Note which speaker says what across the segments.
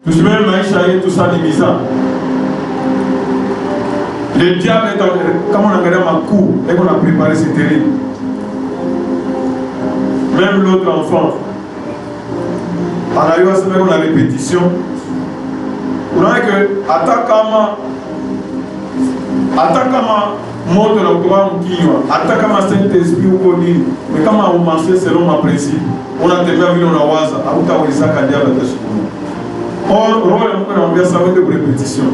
Speaker 1: Tout ce même maïcha et tout ça, les misères. Le diable est comme on a regardé ma cour et qu'on a préparé, c'est terrible. Même l'autre enfant, on a eu à se mettre dans la répétition. Vous voyez que, attaquant monte l'autorat ou qui attaquant Saint-Esprit ou Codine, mais quand on a commencé selon ma principe, on a tellement vu dans la waza, à où tu as ça qu'à dire la tâche. Or, on a ça avec des répétitions.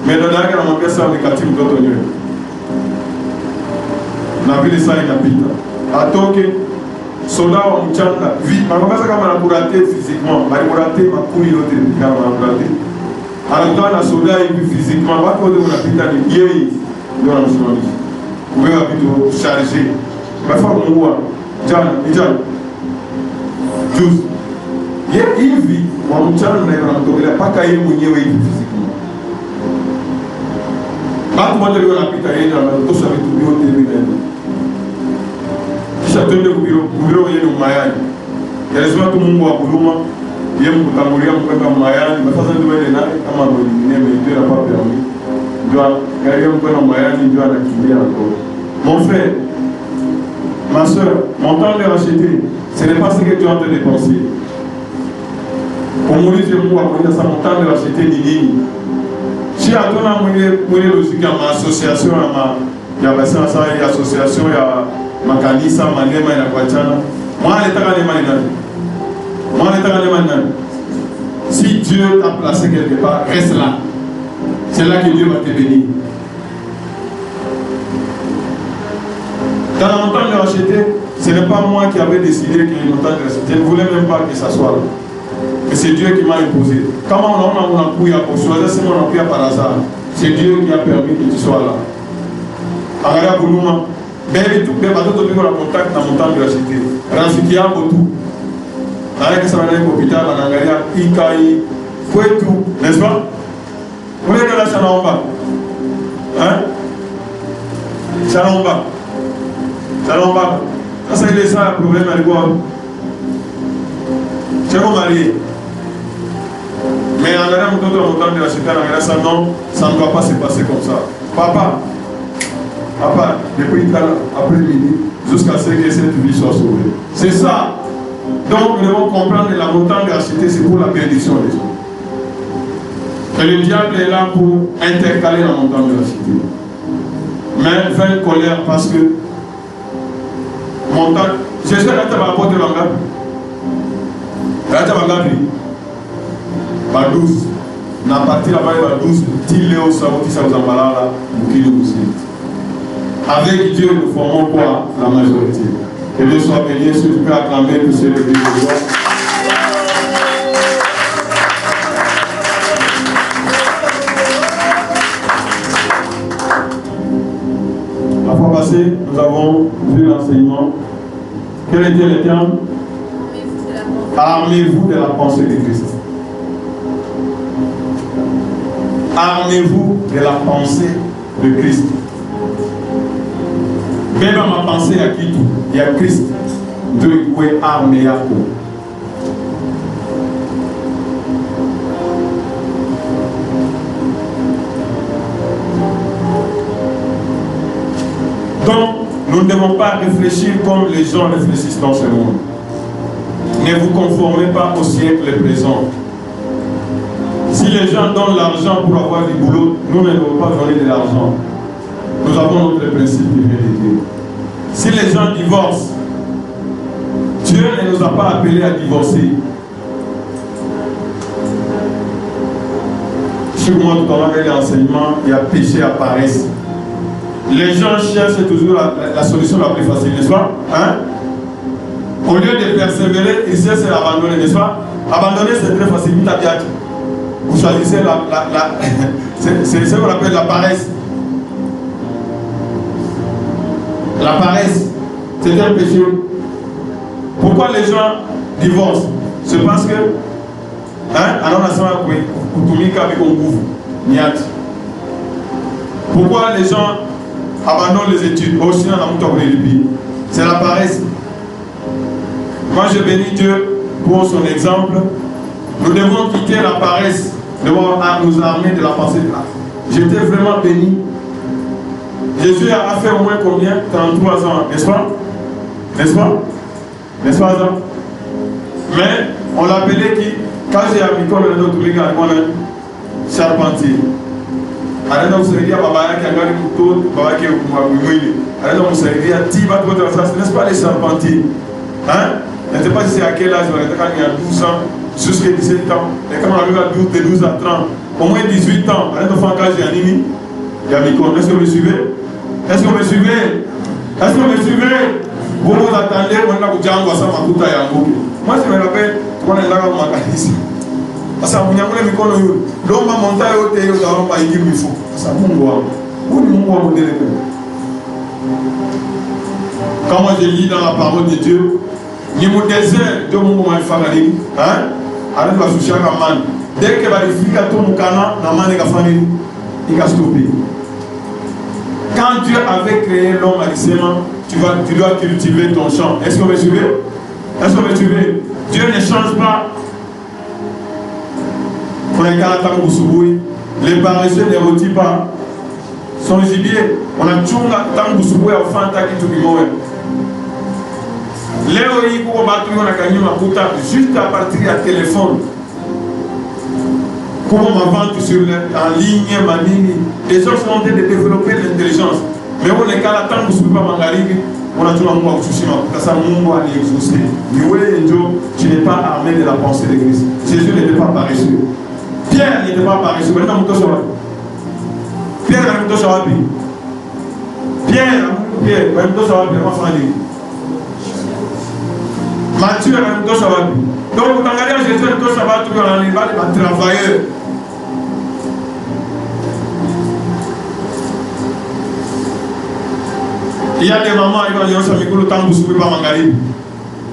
Speaker 1: Mais dans la guerre, on a ça avec les catines d'autres. On a vu les sailles d'habitants. À Toké, soldat en Tchanda, vite, mais on va ça comme on a raté physiquement, on a raté ma couille l'autre, on a raté. Alors, dans la soldat, il vit physiquement, on va côté on a pita de vieilles dans la nationalité. Vous pouvez habiter chargé. Mais il faut qu'on voit, Djan, juste. Il vit, on a Tchanda, il n'a pas qu'à y mouiller physiquement. Pas tout le monde est pita, il y a tout ça avec tout le monde. Si tu as un bureau, il y a un maillage. Il y a des gens qui ont un boulot. Il y a un boulot, il y a un maillage. Mais ça, c'est un domaine de l'année. Quand on a mais Dieu n'a pas permis. Il y a un maillage, il doit l'activer encore. Mon frère, ma soeur, mon temps de racheter, ce n'est pas ce que tu es en train de dépenser. Pour mourir, je me vois, ça, mon temps de racheter, ni. Si à ton âme, il y a logique à ma association, il y a une association, il y a ma kanisa, ma nema et la Guachana. Moi, si Dieu t'a placé quelque part, reste là. C'est là que Dieu va te bénir. Dans le montant de racheter, ce n'est pas moi qui avais décidé que le montant de racheter. Je ne voulais même pas que ça soit là. Mais c'est Dieu qui m'a imposé. Comment on a mon appui pour choisir, c'est mon appui par hasard. C'est Dieu qui a permis que tu sois là. Agara Boulouma. Mais tout le bateau de contact dans mon temps de racheter. Ransikia Botou. Avec ça, on a un hôpital, on a un Ikaï, Fouetou, n'est-ce pas? Vous voyez que là, ça n'en va. Hein? Ça n'en va. Ça n'en va. Ça, c'est ça le problème à l'époque. C'est mon mari. Mais en regardant mon temps de racheter, en regardant ça, non, ça ne va pas se passer comme ça. Papa, depuis après-midi, jusqu'à ce que cette vie soit sauvée. C'est ça. Donc, nous devons comprendre que la montagne de la cité, c'est pour la bénédiction des hommes. Et le diable est là pour intercaler la montagne de la cité. Mais fait une colère parce que montagne. J'espère que tu vas apporter l'engagement. Tu vas l'engagement. Pas 12. Na partie là-bas, il va 12. Tilléo, ça vous emballera là. Bouquille aussi. Avec Dieu, nous formons quoi? La majorité. Que Dieu soit béni. Si tu peux acclamer pour ce lever de joie. La fois passée, nous avons vu l'enseignement. Quel était le terme? Armez-vous de la pensée de Christ. Armez-vous de la pensée de Christ. Même à ma pensée, il y a qui tout? Il y a Christ. Dieu est armé à quoi? Donc, nous ne devons pas réfléchir comme les gens réfléchissent dans ce monde. Ne vous conformez pas au siècle présent. Si les gens donnent l'argent pour avoir du boulot, nous ne devons pas donner de l'argent. Nous avons notre principe de vérité. Si les gens divorcent, Dieu ne nous a pas appelés à divorcer. Sur moi, tout à l'heure, l'enseignement, il y a péché à paresse. Les gens cherchent toujours la solution la plus facile, n'est-ce pas? Hein? Au lieu de persévérer, ils cherchent à abandonner, n'est-ce pas? Abandonner, c'est très facile. Vous choisissez c'est ce qu'on appelle la paresse. La paresse, c'est un péché. Pourquoi les gens divorcent? C'est parce que, alors pourquoi les gens abandonnent les études? C'est la paresse. Moi, je bénis Dieu pour son exemple. Nous devons quitter la paresse, nous devons nous armer de la pensée de grâce. J'étais vraiment béni. Jésus a fait au moins combien? 33 ans, n'est-ce pas? N'est-ce pas? N'est-ce pas ça? Mais on l'appelait qui? Quand j'ai habité le docteur Mika, on charpentier. Alors vous savez, Baba qui a gagné tout, Baba qui a gagné. Alors vous savez, Tiba, n'est-ce pas les charpentiers? Hein? Je ne sais pas si c'est à quel âge, quand il y a 12 ans, jusqu'à 17 ans. Et quand on arrive à 12, de 12 à 30, au moins 18 ans, alors quand j'ai animé, il y a Miko. Est-ce que vous me suivez? Est-ce que vous me suivez? Est-ce que vous me suivez? Vous vous attendez, on a Django, ça m'a tout à Yango. Moi je me rappelle, on est là dans ma carrière. Parce que mon ami Miko, l'homme a monté au théâtre, il a dit qu'il faut. Ça m'a dit, où est mon modèle? Quand moi je lis dans la parole de Dieu, ni mon désert de mon moment famille, hein? Arrête la souciance à man. Dès que va défier tout mon canal, la man est famille, il a stoppé. Quand Dieu avait créé l'homme à l'islam, tu dois cultiver ton champ. Est-ce que vous me suivez? Est-ce que vous me suivez? Dieu ne change pas. Les paresseux ne rôtissent pas son gibier. On a toujours tant de souboui à faire qui tout le Léoï, pour battre, on a gagné ma puta juste à partir du téléphone. Comment ma vente sur en ligne, ma ligne. Les gens sont en train de développer l'intelligence. Mais on est qu'à la temps où pas mangaribi, on a toujours un mot souci, parce que ça m'a dit exaucé. Tu n'es pas armé de la pensée de Christ. Jésus n'était pas paresseux. Pierre n'était pas paresseux. Maintenant, Pierre a mis sur la vie. Pierre a mis sur la vie. Matthieu a mis sur la vie. Donc, vous regardez Jésus a mis sur la vie, il va travailler. Il y a des mamans qui vont dire que le temps vous ne pas mangaler.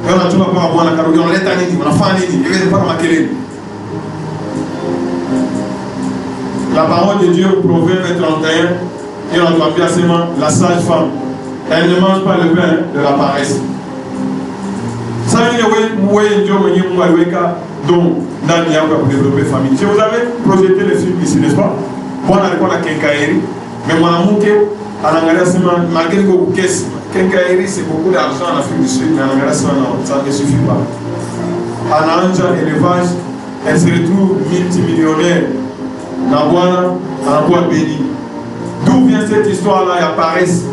Speaker 1: On a toujours pas avoir la carotte, on a l'étanini, on a fané, il ne veut pas manquer. La parole de Dieu, Proverbe 31, et on doit bien seulement la sage femme. Elle ne mange pas le pain de la paresse. Ça veut dire que donc, Daniel pour développer famille. Si vous avez projeté le film ici, n'est-ce pas? Bon, on a répondu à Kenkaeri, mais mon amour, malgré que vous caissez, Kenkaeri, c'est beaucoup d'argent en Afrique du Sud, mais en Angleterre, ça ne suffit pas. En Anja, élevage, elle se retrouve multimillionnaire. En bois béni. D'où vient cette histoire-là? Il y a paresse.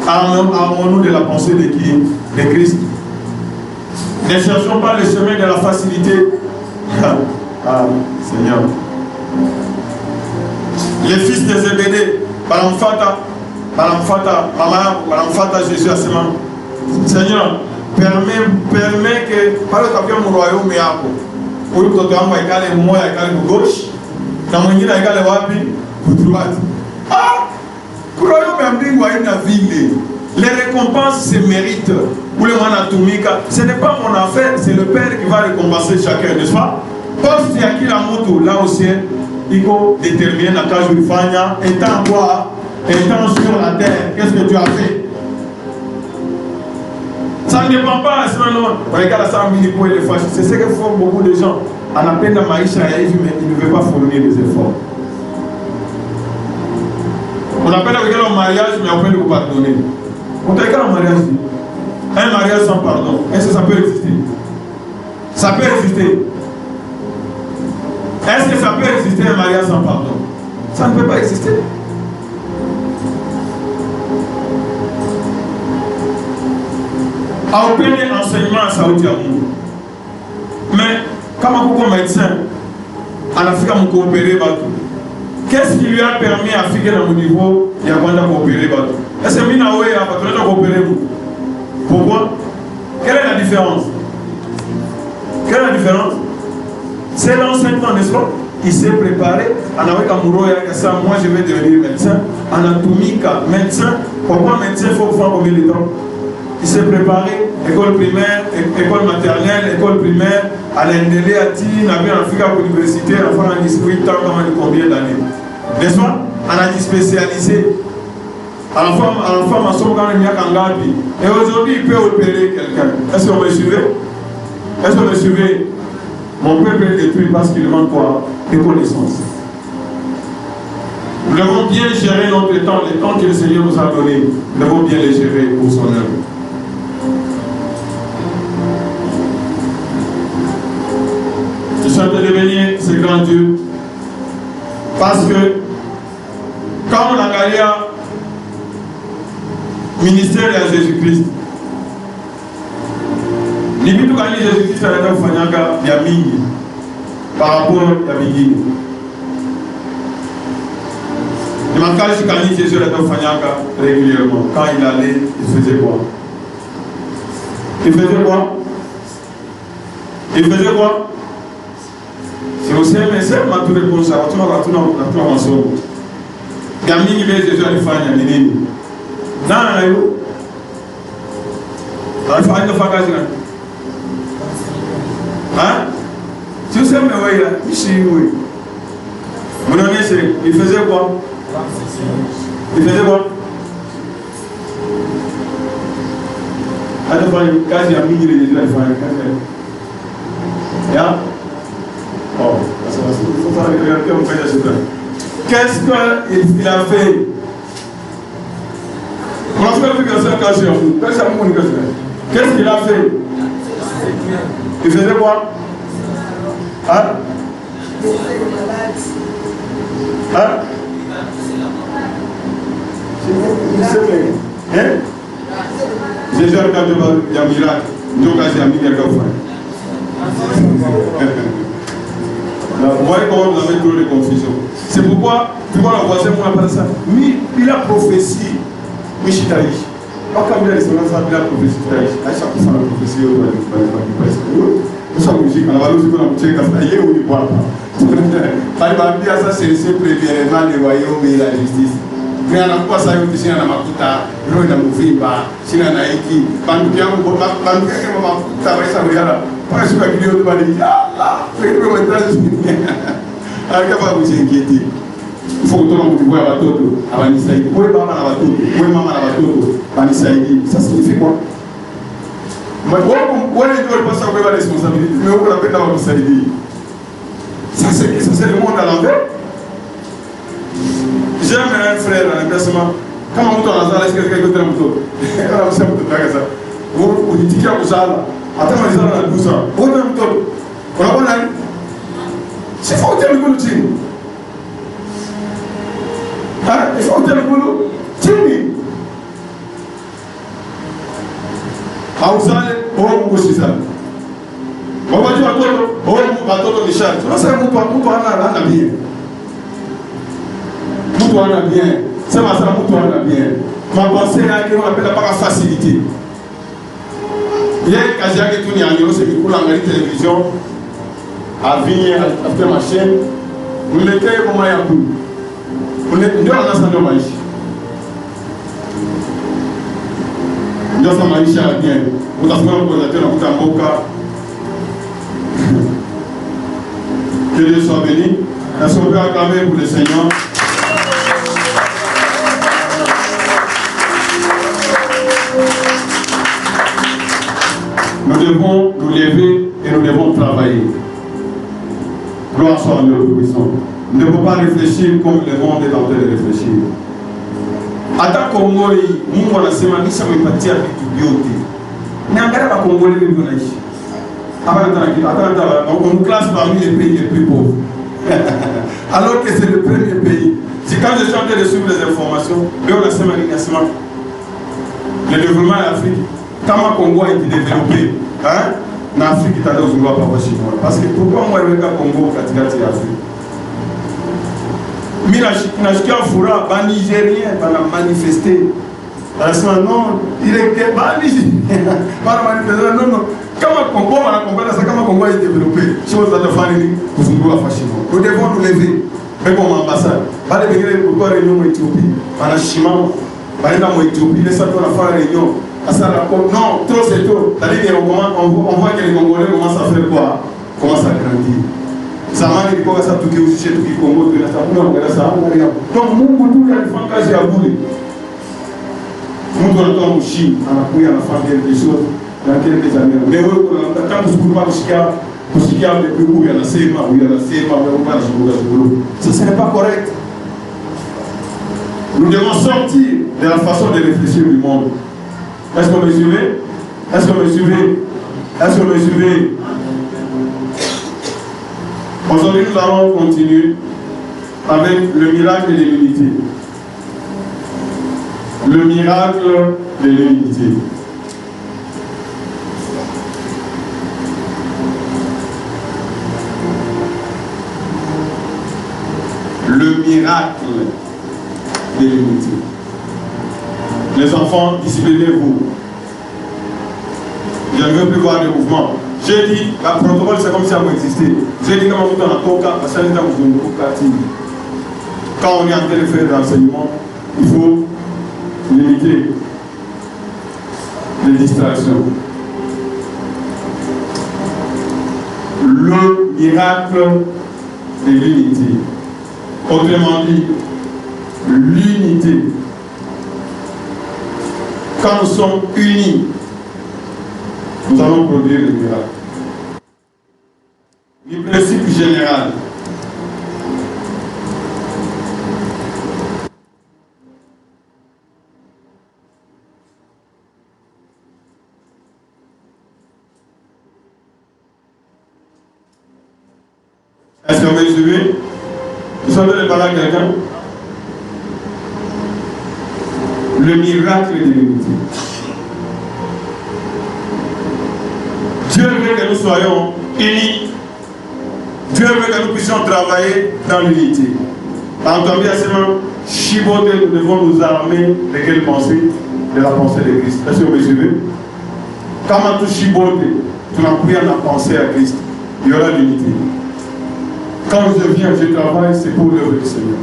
Speaker 1: Armons-nous de la pensée de qui? De Christ. Ne cherchons pas le chemin de la facilité. Ah, Seigneur. Les fils de Zébédée, Madame Fata, Jésus a seulement. Seigneur, permets que, par le tapis mon royaume est à pour le côté moi égal moi égal gauche na mwingine égal wapi droite. Ah, pour royaume mbingu haina vile. Les récompenses se méritent. Pour le manatumika, ce n'est pas mon affaire, c'est le Père qui va récompenser chacun, n'est-ce pas? Poste ya kila moto là au ciel, il faut déterminer la cage du fanya étant quoi, étant sur la terre, qu'est-ce que tu as fait? Ça ne dépend pas, regarde ça, c'est ce que font beaucoup de gens. On a peine de maïcha, mais ils ne veulent pas fournir des efforts. On appelle avec un mariage, mais on peut le pardonner. On dit qu'un mariage, un mariage sans pardon, est-ce que ça peut exister? Ça peut exister. Est-ce que ça peut exister un mariage sans pardon? Ça ne peut pas exister. À obtenir enseignement à Saoudi Amour. Mais, comme un médecin, en Afrique, on coopère. Qu'est-ce qui lui a permis à Afrique à mon niveau de coopérer? Est-ce que Minaoué a coopéré? Pourquoi? Quelle est la différence? Quelle est la différence? C'est l'enseignement, n'est-ce pas? Il s'est préparé. Moi, je vais devenir médecin. Anatomique, médecin. Pourquoi médecin? Il faut faire combien de temps? Il s'est préparé, école primaire, école maternelle, école primaire, à l'Indélé, à Tine, à l'Afrique, à l'université, à faire un 18 ans, combien d'années? N'est-ce pas? On a dit spécialisé. À la femme, à son grand et aujourd'hui, il peut opérer quelqu'un. Est-ce que vous me suivez? Est-ce que vous me suivez? Mon peuple est détruit parce qu'il manque quoi? De connaissances. Nous devons bien gérer notre temps, les temps que le Seigneur nous a donnés. Nous devons bien les gérer pour son œuvre. Je suis en train de devenir ce grand Dieu parce que quand on a gagné ministère de Jésus-Christ, ni bitu gani Jésus-Christ anataka kufanyaga ya mingi par rapport ya vingine. Ni makazi gani Jésus anataka kufanyaga régulièrement. Quand il allait, il faisait quoi? Il faisait quoi? Il faisait quoi? Si vous savez, c'est ma tour réponse à tout le monde. Gamini Jésus alifanya ni nini? Nani anayo? Alifanya fakazi gani? Hein? Si vous savez, oui, là, ici, oui. Mon ami, il faisait quoi? Il faisait quoi? Quand il a mis les Jésus alifanya ya? Oh, qu'est-ce qu'il a fait? On a fait que ça cache en nous. Qu'est-ce qu'il a fait? Il faisait quoi? Hein? Hein? Hein? Jésus a regardé le miracle. Nous avons mis le vous voyez comment vous avez trop de confusion. C'est pourquoi, tu vois la voisin, on appelle ça. Il a prophétie. Michitaïch. Pas comme il a prophétie. À chaque fois, la prophétie, nous sommes musique, on va nous dire qu'on a muté comme ça. Il est où il voit pas. Il va dire ça, c'est premièrement le royaume et la justice. Mais on n'a pas ça, il y a un makuta, il y a un mouvimba, il y a un aiki, il y a un makuta, il y a un pas sûr que Dieu va dire ah là, il faut que tout le monde voit la toto, Abanisaïdi, où est maman la toto, où est maman la toto, Abanisaïdi, ça signifie quoi? Mais où est le pas ça la responsabilité, mais où la peine d'Abanisaïdi? Ça c'est le monde à l'envers. J'aime un frère en placement. Quand on monte en Azara, est-ce que quelqu'un peut moto? On a aussi un moto de ça. Vous dites qu'il y a un Azara. Attends, on est dans 12 ans. On a un moto. On a un an. C'est fort, le boulot, Tini. Il faut le boulot. Tini. Aouzale, on va ça. On va dire à toi, on va te charge. C'est un mouton à bien. Mouton à bien. C'est ma soeur, mouton à bien. Ma pensée est qu'on appelle la facilité. Il y a un cas qui tourne en c'est pour la télévision. À venir, à faire ma chaîne. Vous mettez comment il y a tout. Vous êtes deux en ascendant maïs. Nous sommes maïs à bien. Vous avez fait un coordinateur dans votre amboka. Que Dieu soit béni. Est-ce qu'on peut acclamer pour le Seigneur? Nous devons nous lever et nous devons travailler. Gloire soit à Dieu puissant. Nous ne devons pas réfléchir comme le monde est en train de réfléchir. Ata Congolais, nous wanasema nisha mwipatia vitu vyote. Niangalia ba Congolais wengi wanaishi. On nous classe parmi les pays les plus pauvres. Alors que c'est le premier pays. Si quand je suis en train de suivre les informations, on a sema le développement de l'Afrique. Comment le Congo a été développé, hein? En Afrique, il y a des gens qui chinois. Parce que pourquoi moi, je vais au Congo, quand il y a Afrique? Mais je fura, les Nigériens vont manifester. Non, il est pas Nigérien. Non, non. Comment le Congo va comprendre ça? Comment le Congo a été développé? Si vous avez fait nous devons nous lever. Mais comme ambassade, pas de venir pour une réunion en Éthiopie. Par la Chimam, par exemple en Éthiopie, les gens vont faire la réunion. Non, trop c'est trop. C'est-à-dire qu'on voit que les Congolais commencent à faire quoi? Commencent à grandir. Ça m'a dit que ça tout qui aussi chez tout qui Congo, tout ça, on regarde ça, on regarde. Donc, nous, tout le monde a boulé. Nous, on a Chine, on a pris à la fin des choses. il y a quelques années. Mais quand vous parlez de ce n'est pas correct. Nous devons sortir de la façon de réfléchir du monde. Est-ce que vous me suivez? Est-ce que vous me suivez? Est-ce que vous me suivez? Aujourd'hui, nous allons continuer avec le miracle de l'unité. Le miracle de l'unité. Le miracle de l'unité. Les enfants, disciplinez-vous. Je ne veux plus voir de mouvement. J'ai dit, le protocole c'est comme si ça existait. J'ai dit, comment vous en atoka, parce que quand on est en train de faire de l'enseignement, il faut limiter les distractions. Le miracle de l'unité. Autrement dit, l'unité. Quand nous sommes unis, nous allons produire le miracle. Le principe général. Est-ce que vous me suivez? Vous savez de parler à quelqu'un? Le miracle de l'unité. Dieu veut que nous soyons unis. Dieu veut que nous puissions travailler dans l'unité. Entendez seulement, chiboter, nous devons nous armer de quelle pensée? De la pensée de Christ. Est-ce que vous me suivez? Quand tu chiboter, tu n'as plus à penser à Christ. Il y aura l'unité. Quand je viens, je travaille, c'est pour l'œuvre du Seigneur.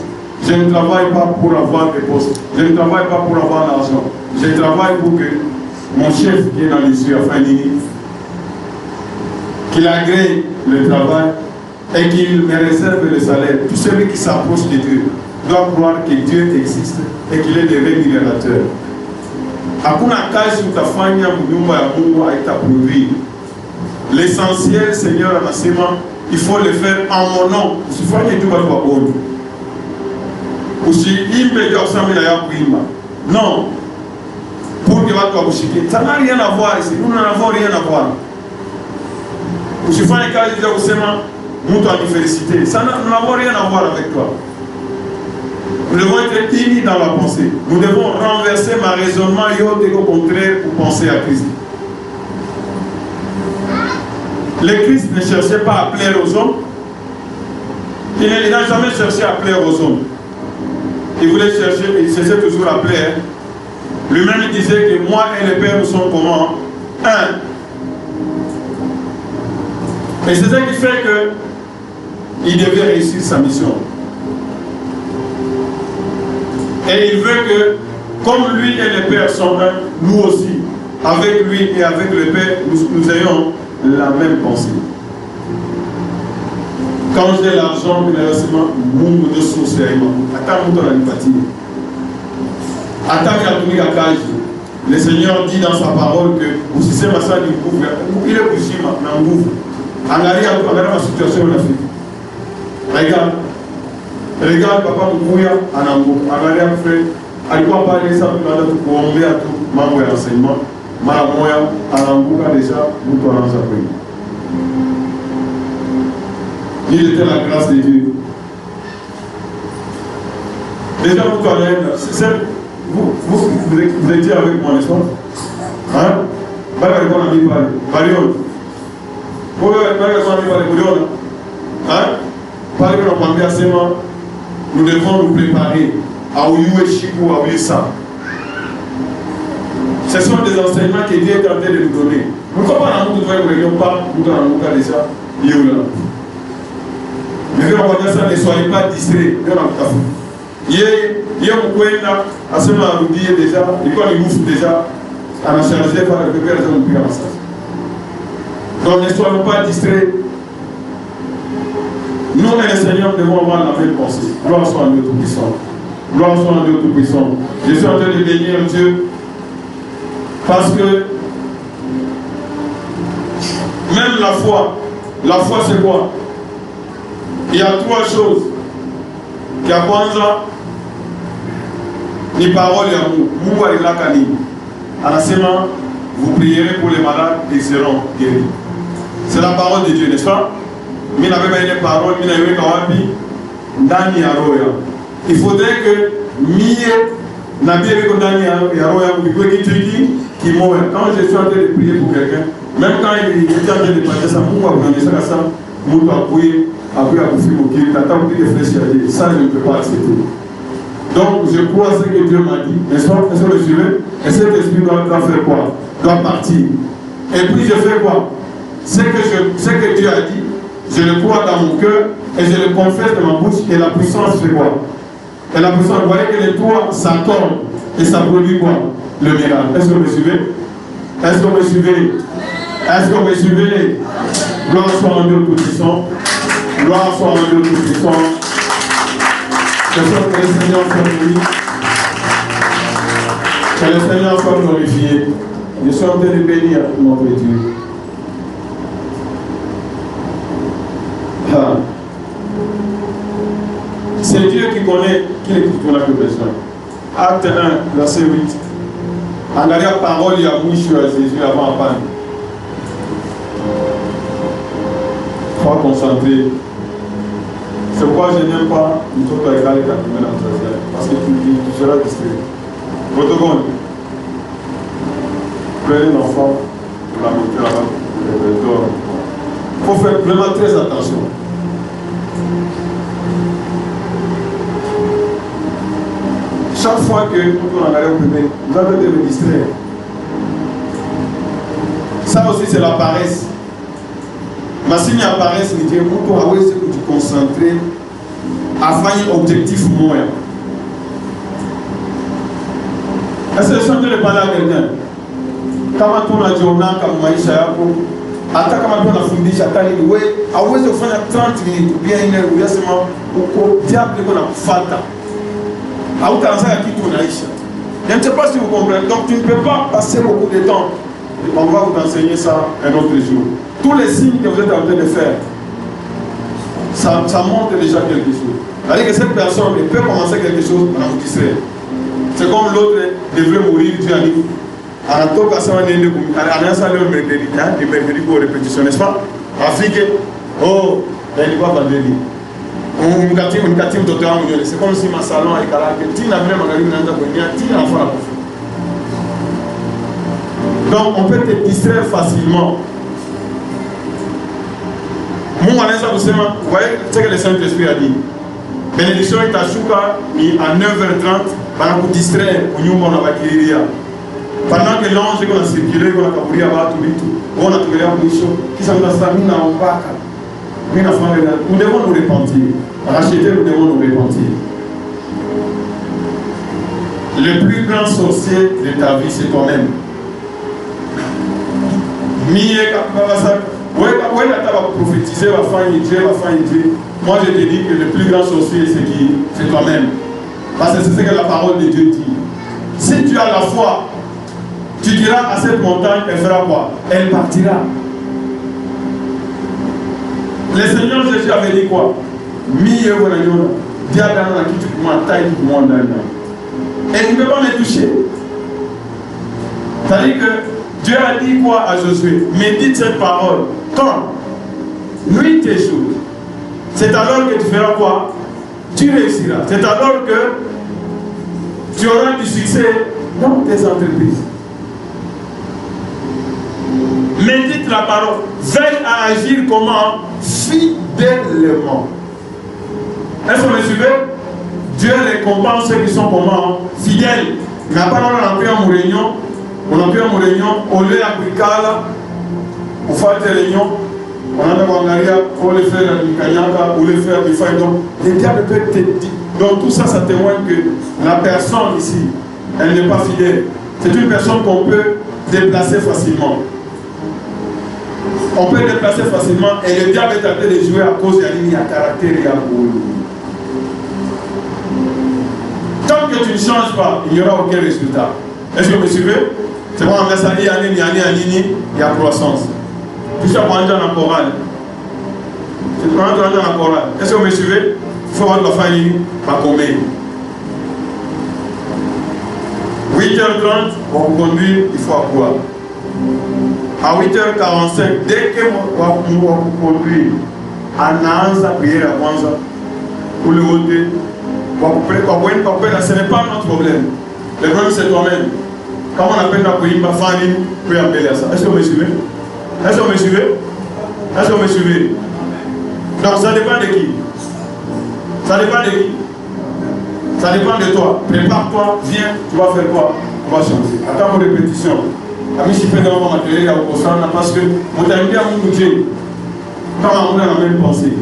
Speaker 1: Je ne travaille pas pour avoir des postes. Je ne travaille pas pour avoir l'argent. Je travaille pour que mon chef vienne dans les cieux afin qu'il agrée le travail et qu'il me réserve le salaire. Tout celui qui s'approche de Dieu doit croire que Dieu existe et qu'il est le rémunérateur. L'essentiel, Seigneur, il faut le faire en mon nom. Non. Pour que ça n'a rien à voir ici. Nous n'en avons rien à voir. Nous féliciter. Ça nous n'avons rien à voir avec toi. Nous devons être unis dans la pensée. Nous devons renverser ma raisonnement et au contraire pour penser à Christ. Le Christ ne cherchait pas à plaire aux hommes. Il n'a jamais cherché à plaire aux hommes. Il voulait chercher, il cherchait toujours à plaire. Lui-même disait que moi et le Père nous sommes comment? Un. Et c'est ça qui fait qu'il devait réussir sa mission. Et il veut que, comme lui et le Père sont un, nous aussi, avec lui et avec le Père, nous ayons la même pensée. Quand j'ai l'argent, nous de source, le Seigneur dit dans sa parole que il est couché maintenant. Regarde ma situation en Afrique. Regarde papa Mouya en Angoula. Regarde frère. Alikuwa pale sasa tunaanza kuombea tu mambo ya enseignement. Mara moja anaanguka deja mtu anaanza kwenda. Il était la grâce de Dieu. Déjà vous connaissez, vous étiez avec moi, n'est-ce pas? Hein? Baga alikuwa na mimi pale. Baliona. Hein? Par exemple, nous devons nous préparer à Ouïouéchik ou à Ouïssa. Ce sont des enseignements que Dieu est en train de nous donner. Nous ne sommes pas dans notre réunion, pas nous dans notre déjà. Mais ne soyez pas distraits. Hier, à ce moment où déjà, il déjà, on a chargé par le pépère de mon massage. Donc ne soyons pas distraits. Nous et le Seigneur devons avoir la même pensée. Gloire soit à Dieu Tout-Puissant. Gloire soit à Dieu Tout-Puissant. Je suis en train de bénir Dieu parce que Même la foi. La foi c'est quoi? Il y a trois choses. Ya kwanza ni parole ya Mungu. Mungu alilaka nini? Anasema vous prierez pour les malades et ils seront guéris. C'est la parole de Dieu, n'est-ce pas? Mimi nabeba ile parole, mimi naiweka wapi? Ndani ya roho yangu. Il faudrait que mie na bien iko ndani ya roho yangu ikuwe kitu hiki kimoja. Quand je suis en train de prier pour quelqu'un, même quand il est en train de parler ça, Mungu anaonyesha ça, mtu akuye akufi mokili, tata upige fresh ya Dieu. Ça je ne peux pas accepter. Donc je crois ce que Dieu m'a dit, n'est-ce pas? Est-ce que le suivez? Et cet esprit doit faire quoi? Doit partir. Et puis je fais quoi? Ce que Dieu a dit, je le crois dans mon cœur et je le confesse de ma bouche et la puissance fait quoi? Et la puissance, vous voyez que les trois s'accordent et ça produit quoi? Le miracle. Est-ce que vous me suivez? Est-ce que vous me suivez? Est-ce que vous me suivez? Gloire soit en Dieu Tout-Puissant. Gloire soit en Dieu Tout-Puissant. Que le Seigneur soit béni. Que le Seigneur soit glorifié. Je suis en train de bénir notre Dieu. Ah. C'est Dieu qui connaît qui qu'on a besoin. Acte 1, verset 8. En arrière parole, il y a mouche à Jésus avant la panne. Il faut concentrer. C'est pourquoi je n'aime pas une autre égale parce que tu seras distrait. Protocole. Prenez l'enfant, la montée là-bas, il faut faire vraiment très attention. Chaque fois que nous en allons au bébé, vous avez de le distraire. Ça aussi c'est la paresse. Ma signe à paresse, il dit, pour avoir ce que tu concentres, afin un objectif moins. Est-ce que je suis en train de parler à quelqu'un? Kama tunajiona kama maisha yako hata kama tunafundisha tani wewe hauwezi kufanya 30 minutes bien une heure unasema uko diable iko nakufuata hautaanza kitu unaisha. Je ne sais pas si vous comprenez. Donc tu ne peux pas passer beaucoup de temps. On va vous enseigner ça un autre jour. Tous les signes que vous êtes en train de faire, ça montre déjà quelque chose. C'est-à-dire que cette personne peut commencer quelque chose à vous distraire. C'est comme l'autre devrait mourir, Dieu a dit. Anatoka sawa nende anaanza leo mercredi ni mercredi pour répétition, n'est-ce pas? Afrique oh nilikuwa bandeli mkati mtoto wangu nywele c'est comme si ma salon ikalake tina vile magharibi naanza kuingia tina afara kufa. Donc on peut te distraire facilement. Mungu anaweza kusema vous voyez ce que le Saint-Esprit a dit, bénédiction itashuka ni à 9h30 bana kudistraire unyumba na bakiria. Pendant que l'ange est circulé, qu'on a kaburi à battre, on a trouvé un bichon, qui s'en va s'amener dans un bac. Nous devons nous repentir. Racheter, nous devons nous repentir. Le plus grand sorcier de ta vie, c'est toi-même. Prophétiser, moi je te dis que le plus grand sorcier, c'est qui? C'est toi-même. Parce que c'est ce que la parole de Dieu dit. Si tu as la foi, tu diras à cette montagne, elle fera quoi? Elle partira. Le Seigneur Jésus avait dit quoi? Et il ne peut pas me toucher. C'est-à-dire que Dieu a dit quoi à Josué? Médite cette parole. Quand? Nuit et jour. C'est alors que tu feras quoi? Tu réussiras. C'est alors que tu auras du succès dans tes entreprises. Médite la parole. Veille à agir comment? Fidèlement. Est-ce que vous me suivez? Dieu récompense ceux qui sont comment? Fidèles. Mais à part on a pris un réunion, au lieu d'appliquer pour faire des réunions, on a demandé pour les faire du Kanyaka, ou les faire du Faï. Donc, les diables peuvent te dire. Donc, tout ça, ça témoigne que la personne ici, elle n'est pas fidèle. C'est une personne qu'on peut déplacer facilement. On peut déplacer facilement et le diable est en train de jouer à cause de la ligne à caractère et à boulot. Tant que tu ne changes pas, il n'y aura aucun résultat. Est-ce que vous me suivez? C'est bon, on a ça dit, il y a croissance. Tu sais pour entrer dans la chorale. Tu peux entrer dans la chorale. Est-ce que vous me suivez? Il faut rendre la famille par combien? 8h30, on vous conduit, il faut à quoi? À 8h45, dès que on vous conduit, à Nanza, prier à Kwanza, pour le voter, ce n'est pas notre problème. Le problème c'est toi-même. Quand on appelle la prière, ma famille peut appeler à ça. Est-ce que vous me suivez? Est-ce que vous me suivez? Est-ce que vous me suivez? Donc ça dépend de qui? Ça dépend de qui? Ça dépend de toi. Prépare-toi, viens, tu vas faire quoi? On va changer. Attends vos répétitions. Ami, je fais dans mon matériel à Okosana parce que vous t'aimez bien mon budget. Quand on a la même pensée.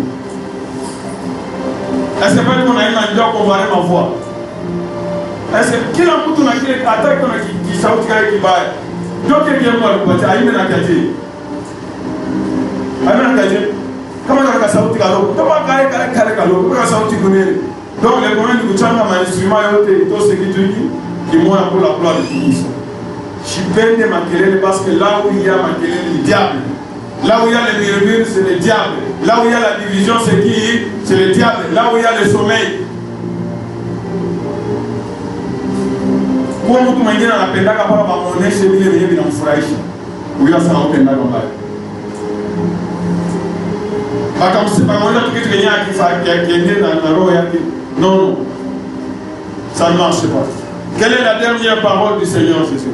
Speaker 1: Est-ce que pas qu'on a une manière comparer ma voix? Est-ce que qui a beaucoup de attaque qui saute qui va? Donc il y a moi le côté à Imena Kadji. Amena Kadji. Comment on a saute Kalo? Comment on a Kalo? Comment on a saute Kone? Donc les problèmes du Tchanga m'a instrument et tout ce qui dit qui m'ont pour la gloire de Christ. Je peine de Makelele parce que là où il y a Makelele, le diable. Là où il y a les murmures, c'est le diable. Là où il y a la division, c'est qui? C'est le diable. Là où il y a le sommeil. Pour vous manier dans la penda capable de monnaie, c'est bien les dans le fourrage. Où il y a ça en penda comme ça. Pas comme c'est pas moi qui est né dans la roya. Non, non. Ça ne marche pas. Quelle est la dernière parole du Seigneur Jésus?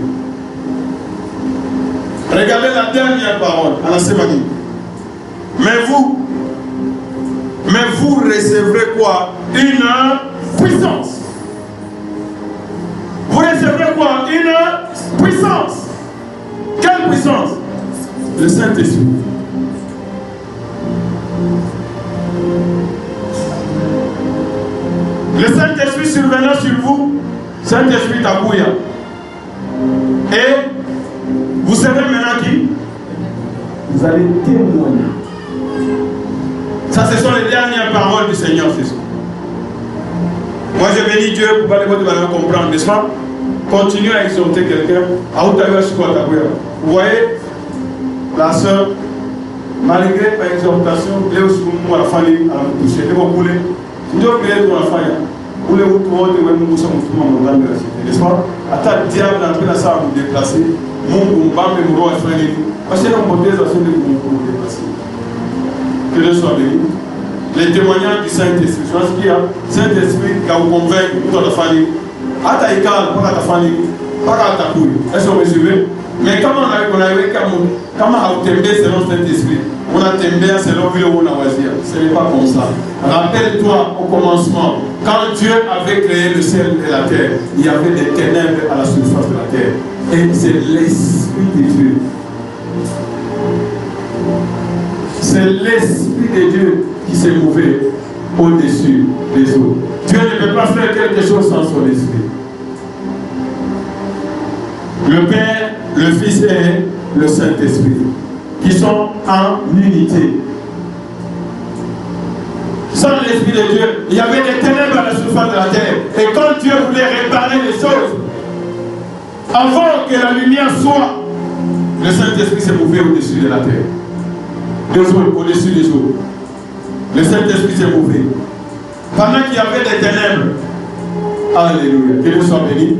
Speaker 1: Regardez la dernière parole à la semaine. Mais vous recevrez quoi? Une puissance. Vous recevrez quoi? Une puissance. Quelle puissance? Le Saint-Esprit. Le Saint-Esprit survenant sur vous, Saint-Esprit Tabouya. Et vous savez maintenant qui? Vous allez témoigner. Ça, ce sont les dernières paroles du Seigneur, c'est ça. Moi, je bénis Dieu pour pas les votre valeur comprendre, n'est-ce pas? Continuez à exhorter quelqu'un. Vous voyez, la soeur, malgré ma exhortation, elle est aussi pour la famille, à la toucher. Elle va couler. Si Dieu plaît pour la famille, vous voulez vous trouver, vous sommes tout le monde, n'est-ce pas? À ta diable, en train de ça, vous déplacer. Mon bambé, mon roi, parce que l'on peut déplacer. Que Dieu soit béni. Les témoignages du Saint-Esprit. Je pense qu'il y a Saint-Esprit qui vous convainc pour ta famille. À ta école, pas à ta famille, pas à ta couille. Est-ce que vous me suivez? Mais comment on a eu comment on a tombé selon Saint-Esprit? On a tombé selon le où on a choisi. Ce n'est pas comme ça. Rappelle-toi au commencement, quand Dieu avait créé le ciel et la terre, il y avait des ténèbres à la surface de la terre. Et c'est l'Esprit de Dieu. C'est l'Esprit de Dieu qui s'est mouvé au-dessus des eaux. Dieu ne peut pas faire quelque chose sans son Esprit. Le Père, le Fils et le Saint-Esprit, qui sont en unité. Sans l'Esprit de Dieu, il y avait des ténèbres à la surface de la terre. Et quand Dieu voulait réparer les choses, avant que la lumière soit, le Saint-Esprit s'est mouvé au-dessus de la terre. Des eaux, au-dessus des eaux. Le Saint-Esprit s'est mouvé. Pendant qu'il y avait des ténèbres. Alléluia. Que Dieu soit béni.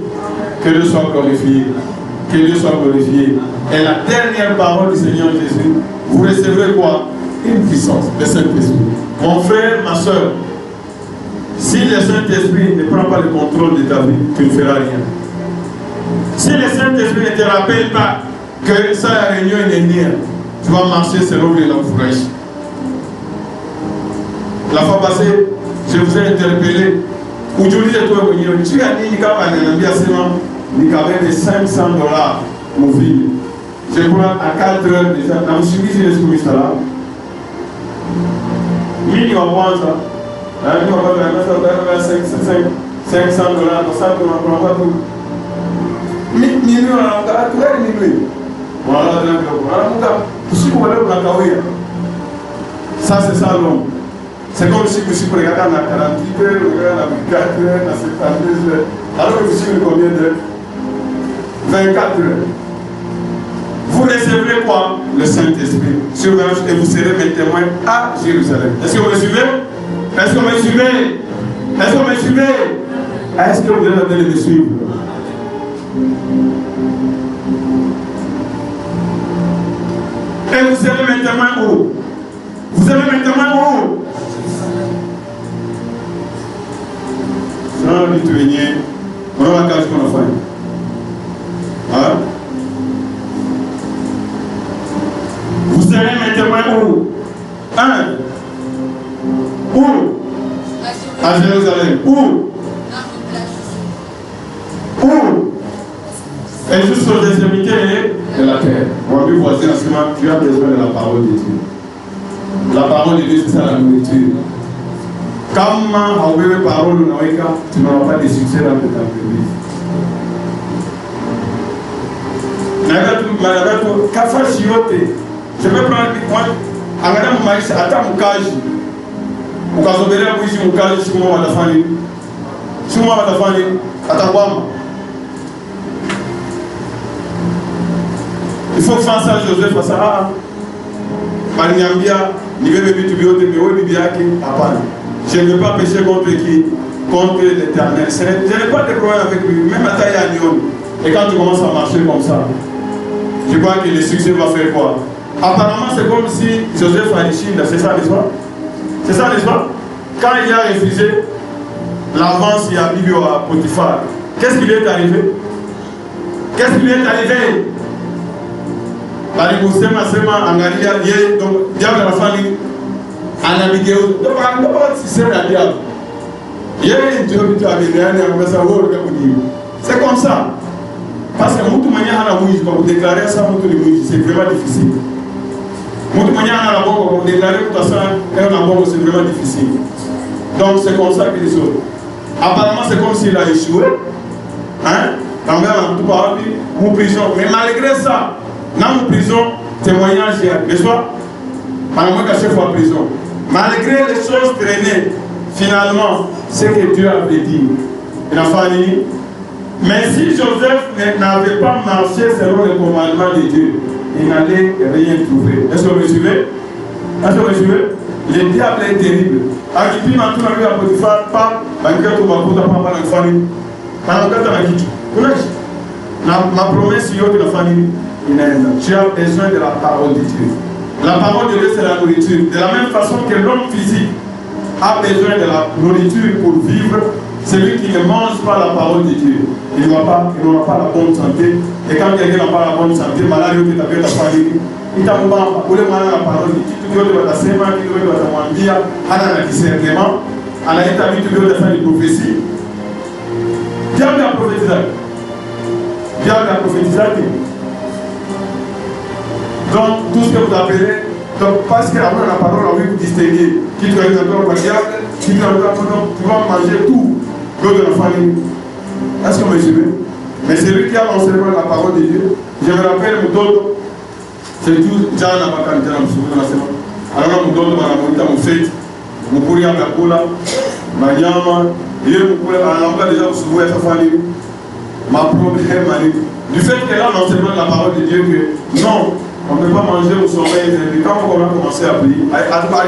Speaker 1: Que Dieu soit glorifié. Que Dieu soit glorifié. Et la dernière parole du Seigneur Jésus, vous recevrez quoi? Une puissance, le Saint-Esprit. Mon frère, ma soeur, si le Saint-Esprit ne prend pas le contrôle de ta vie, tu ne feras rien. Si le Saint-Esprit ne te rappelle pas que ça a réunion est née, tu vas marcher selon les langues fraîches. La fois passée, je vous ai interpellé. Aujourd'hui, tu as dit que 500 $. Mon fils. Je crois à 4 heures déjà. Dans le suivi, je suis mis là. Il y a 500 $. Ça, c'est ça l'homme. C'est comme si vous regardez à 48 heures, vous regardez à 4 heures, à 72 heures. Alors que vous suivez combien d'heures? 24 heures. Vous recevrez quoi? Le Saint-Esprit. Et vous serez mes témoins à Jérusalem. Est-ce que vous me suivez? Est-ce que vous me suivez? Est-ce que vous me suivez? Est-ce que vous êtes en train de me suivre? Et vous serez mes témoins où? Vous serez mes témoins où? Sans lituanien, on va voir ce qu'on a fait. Hein? Vous serez mes témoins où? Où? À Jérusalem. Où? Et jusqu'aux extrémités de la terre. On va lui voici enseignement, tu as besoin de la parole de Dieu. La parole de Dieu, c'est ça la nourriture. Comment on veut parole tu n'auras pas de succès dans ta vie. Je vais prendre un point. Angana maïs, attends mon cage. Au cas où il y a mon cage, si moi la famille. Si moi la famille, attends. Il faut faire ça, Joseph, face à Mariambia, il veut me tuer, mais oui, je ne veux pas pécher contre qui? Contre l'Éternel. Je n'ai pas de problème avec lui, même à taille à Lyon. Et quand tu commences à marcher comme ça, je crois que le succès va faire quoi? Apparemment, c'est comme si Joseph a dit, c'est ça, n'est-ce pas? C'est ça, n'est-ce pas? Quand il a refusé l'avance, il a mis à Potiphar. Qu'est-ce qui lui est arrivé? Qu'est-ce qui lui est arrivé? Kusema sema angalia yeye donc diable anafanya anamigeuza ndio siseme ya diable yeye ndio vitu ameeleana anasema wewe unataka kujibu. C'est comme ça parce que mtu mwenye hana mwizi kwa kudeclarer ça mtu ni mwizi, c'est vraiment difficile. Mtu mwenye hana bongo kwa kudeclarer mtu sana na bongo, c'est vraiment difficile. Donc c'est comme ça que les autres. Apparemment c'est comme s'il a échoué, hein, quand même tout par ou prison, mais malgré ça dans la prison, témoignage, n'est-ce pas? Pendant moi, chaque fois en prison. Malgré les choses traînées, finalement, c'est que Dieu avait dit. Il a fallu. Mais si Joseph n'avait pas marché selon le commandement de Dieu, il n'allait rien trouver. Est-ce que vous me suivez? Est-ce que vous me suivez? Le diable est terrible. Akipi m'a tout vu à Potiphar, pas, malgré tout, pas la famille. Pendant que tu as dit, ma promesse, c'est que la famille. Tu as besoin de la parole de Dieu. La parole de Dieu, c'est la nourriture. De la même façon que l'homme physique a besoin de la nourriture pour vivre, celui qui ne mange pas la parole de Dieu, il n'aura pas la bonne santé. Et quand quelqu'un n'a pas la bonne santé, malade, il t'a fait la famille. Il t'a dit, la parole de Dieu, tu dois la semaine, tu dois la dire, à la discernement, à la établi, tu dois faire une prophétie. Diable a prophétisé. Diable a prophétisé. Donc, tout ce que vous appelez, donc, parce qu'après la parole, on veut vous distinguer. Qui doit être encore diable, qui doit être encore, tu vas manger tout, l'eau de la famille. Est-ce que vous me suivez? Mais c'est lui qui a l'enseignement de la parole de Dieu. Je me rappelle, Moutoto, c'est tout, Jean n'a pas quand il a l'enseignement. Alors, Moutoto, mon fait, mon pourri à la cola, ma yama, il est mon pourri à l'emploi déjà, vous souvenez sa famille. Ma problème, du fait qu'elle a l'enseignement de la parole de Dieu, que non, on ne peut pas manger au sommeil. Et quand on a commencé à prier, à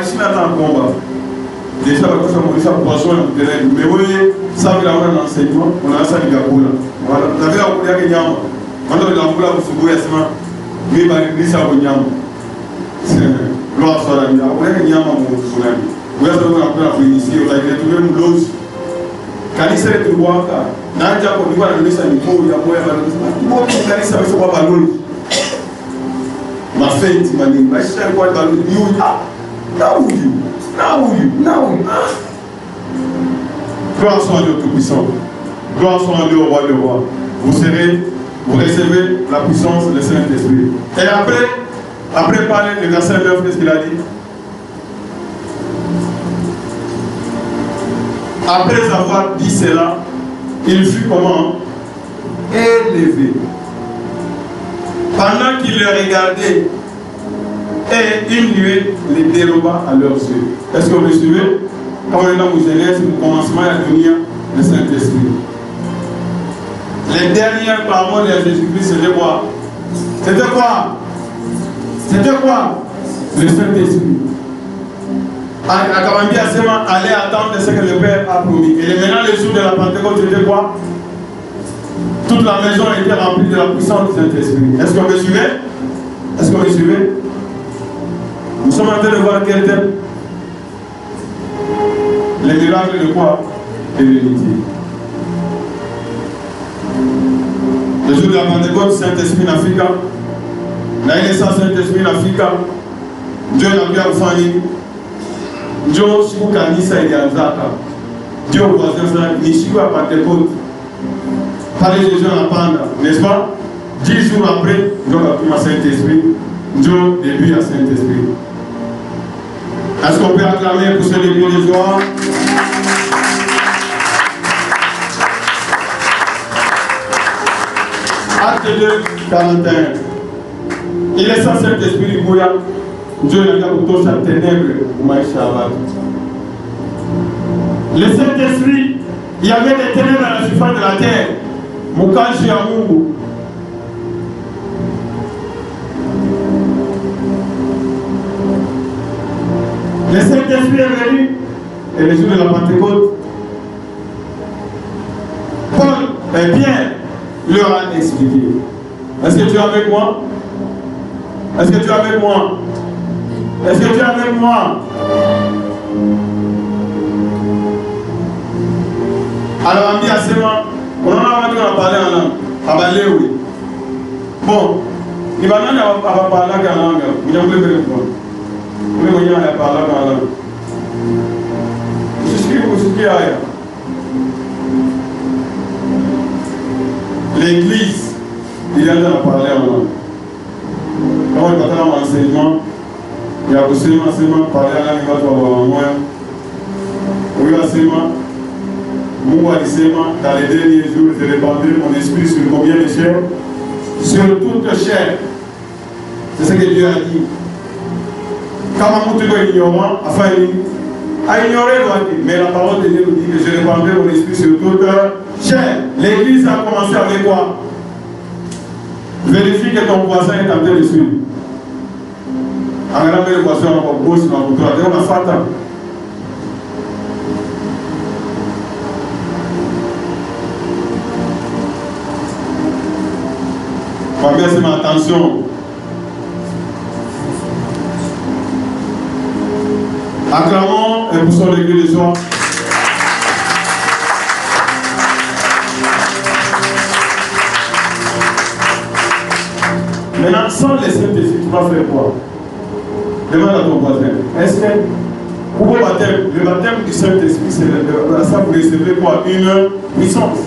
Speaker 1: ici, on a un combat. Déjà, on a ça poisson, mais oui, ça, il a un enseignement, on a ça, il y a un voilà. Vous avez la couleur qui y a un. Quand on a la couleur, vous souvenez, mais il va aller ça au Nyam. Gloire soit la vie. La couleur qui y a un, vous avez la couleur ici, vous avez trouvé une loge. Kanisa letu Rwanda, na hapo nilikuwa naonyesha mikoa ya moyo ya Mungu. Kanisa limekuwa baluni. Mafenti mani, maisha yalikuwa baluni. Now you. Gloire soit à Dieu Tout-Puissant. Gloire soit à Dieu au roi des rois. Vous recevez la puissance du Saint-Esprit. Et après parler le verset 9, qu'est-ce qu'il a dit? Après avoir dit cela, il fut comment? Élevé. Pendant qu'il les regardait, et une nuée les déroba à leurs yeux. Est-ce que vous me suivez? Quand on est dans vos jeunesse, au commencement, il y a donné le Saint-Esprit. Les dernières paroles de Jésus-Christ, c'était quoi? C'était quoi? C'était quoi? Le Saint-Esprit. Akamwambia asema allez attendre ce que le Père a promis. Et maintenant le jour de la Pentecôte, c'était quoi? Toute la maison était remplie de la puissance du Saint-Esprit. Est-ce qu'on me suivait? Est-ce qu'on me suivait? Nous sommes en train de voir quel thème? Les miracles de quoi? De l'unité. Le jour de la Pentecôte, Saint-Esprit n'Afrique. Naïle sans Saint-Esprit n'Afrique. Dieu n'a plus à vous faire. Dieu, si vous kanisa il y a un zaka. Dieu voisin ça, ni si vous à Pentecôte. Par les Jésus en panda, n'est-ce pas? 10 jours après, Dieu a pris ma Saint-Esprit. Dieu début à Saint-Esprit. Est-ce qu'on peut acclamer pour ce début de joie? Acte 2, 41. Il est sans Saint-Esprit du Bouya. Dieu n'a pas pour sa ténèbre pour Maïcha Abad. Le Saint-Esprit, il y avait des ténèbres à la surface de la terre. Mukashi Amungu. Le Saint-Esprit est venu et le jour de la Pentecôte, Paul et Pierre leur a expliqué. Est-ce que tu es avec moi? Est-ce que tu es avec moi? Est-ce que tu es avec moi? Alors, on dit à Sema, on a parlé en langue. À Balé, oui. Bon, il va parler en langue. Il a voulu faire quoi? Oui, il a parlé en langue. Je suis ce qui a. L'église, il a parlé en langue. Quand on est en enseignement, il y a aussi un enseignement parler en langue, il va avoir un moyen. Oui, enseignement. Dans les derniers jours, je répandrai mon esprit sur combien de chair? Sur toute chair. C'est ce que Dieu a dit. Quand on est ignorant, enfin, à ignorer, mais la parole de Dieu nous dit que je répandrai mon esprit sur toute chair. L'église a commencé avec quoi? Vérifie que ton voisin est en train de suivre. En regardant le voisin, on va gauche, on va droite. On a fait ça. Merci, ma attention. Acclamons et poussons l'église de joie. Maintenant, sans les Saint-Esprit, tu vas faire quoi? Demande à ton voisin. Est-ce que pour le baptême du Saint-Esprit, c'est ça vous recevez quoi? Une puissance.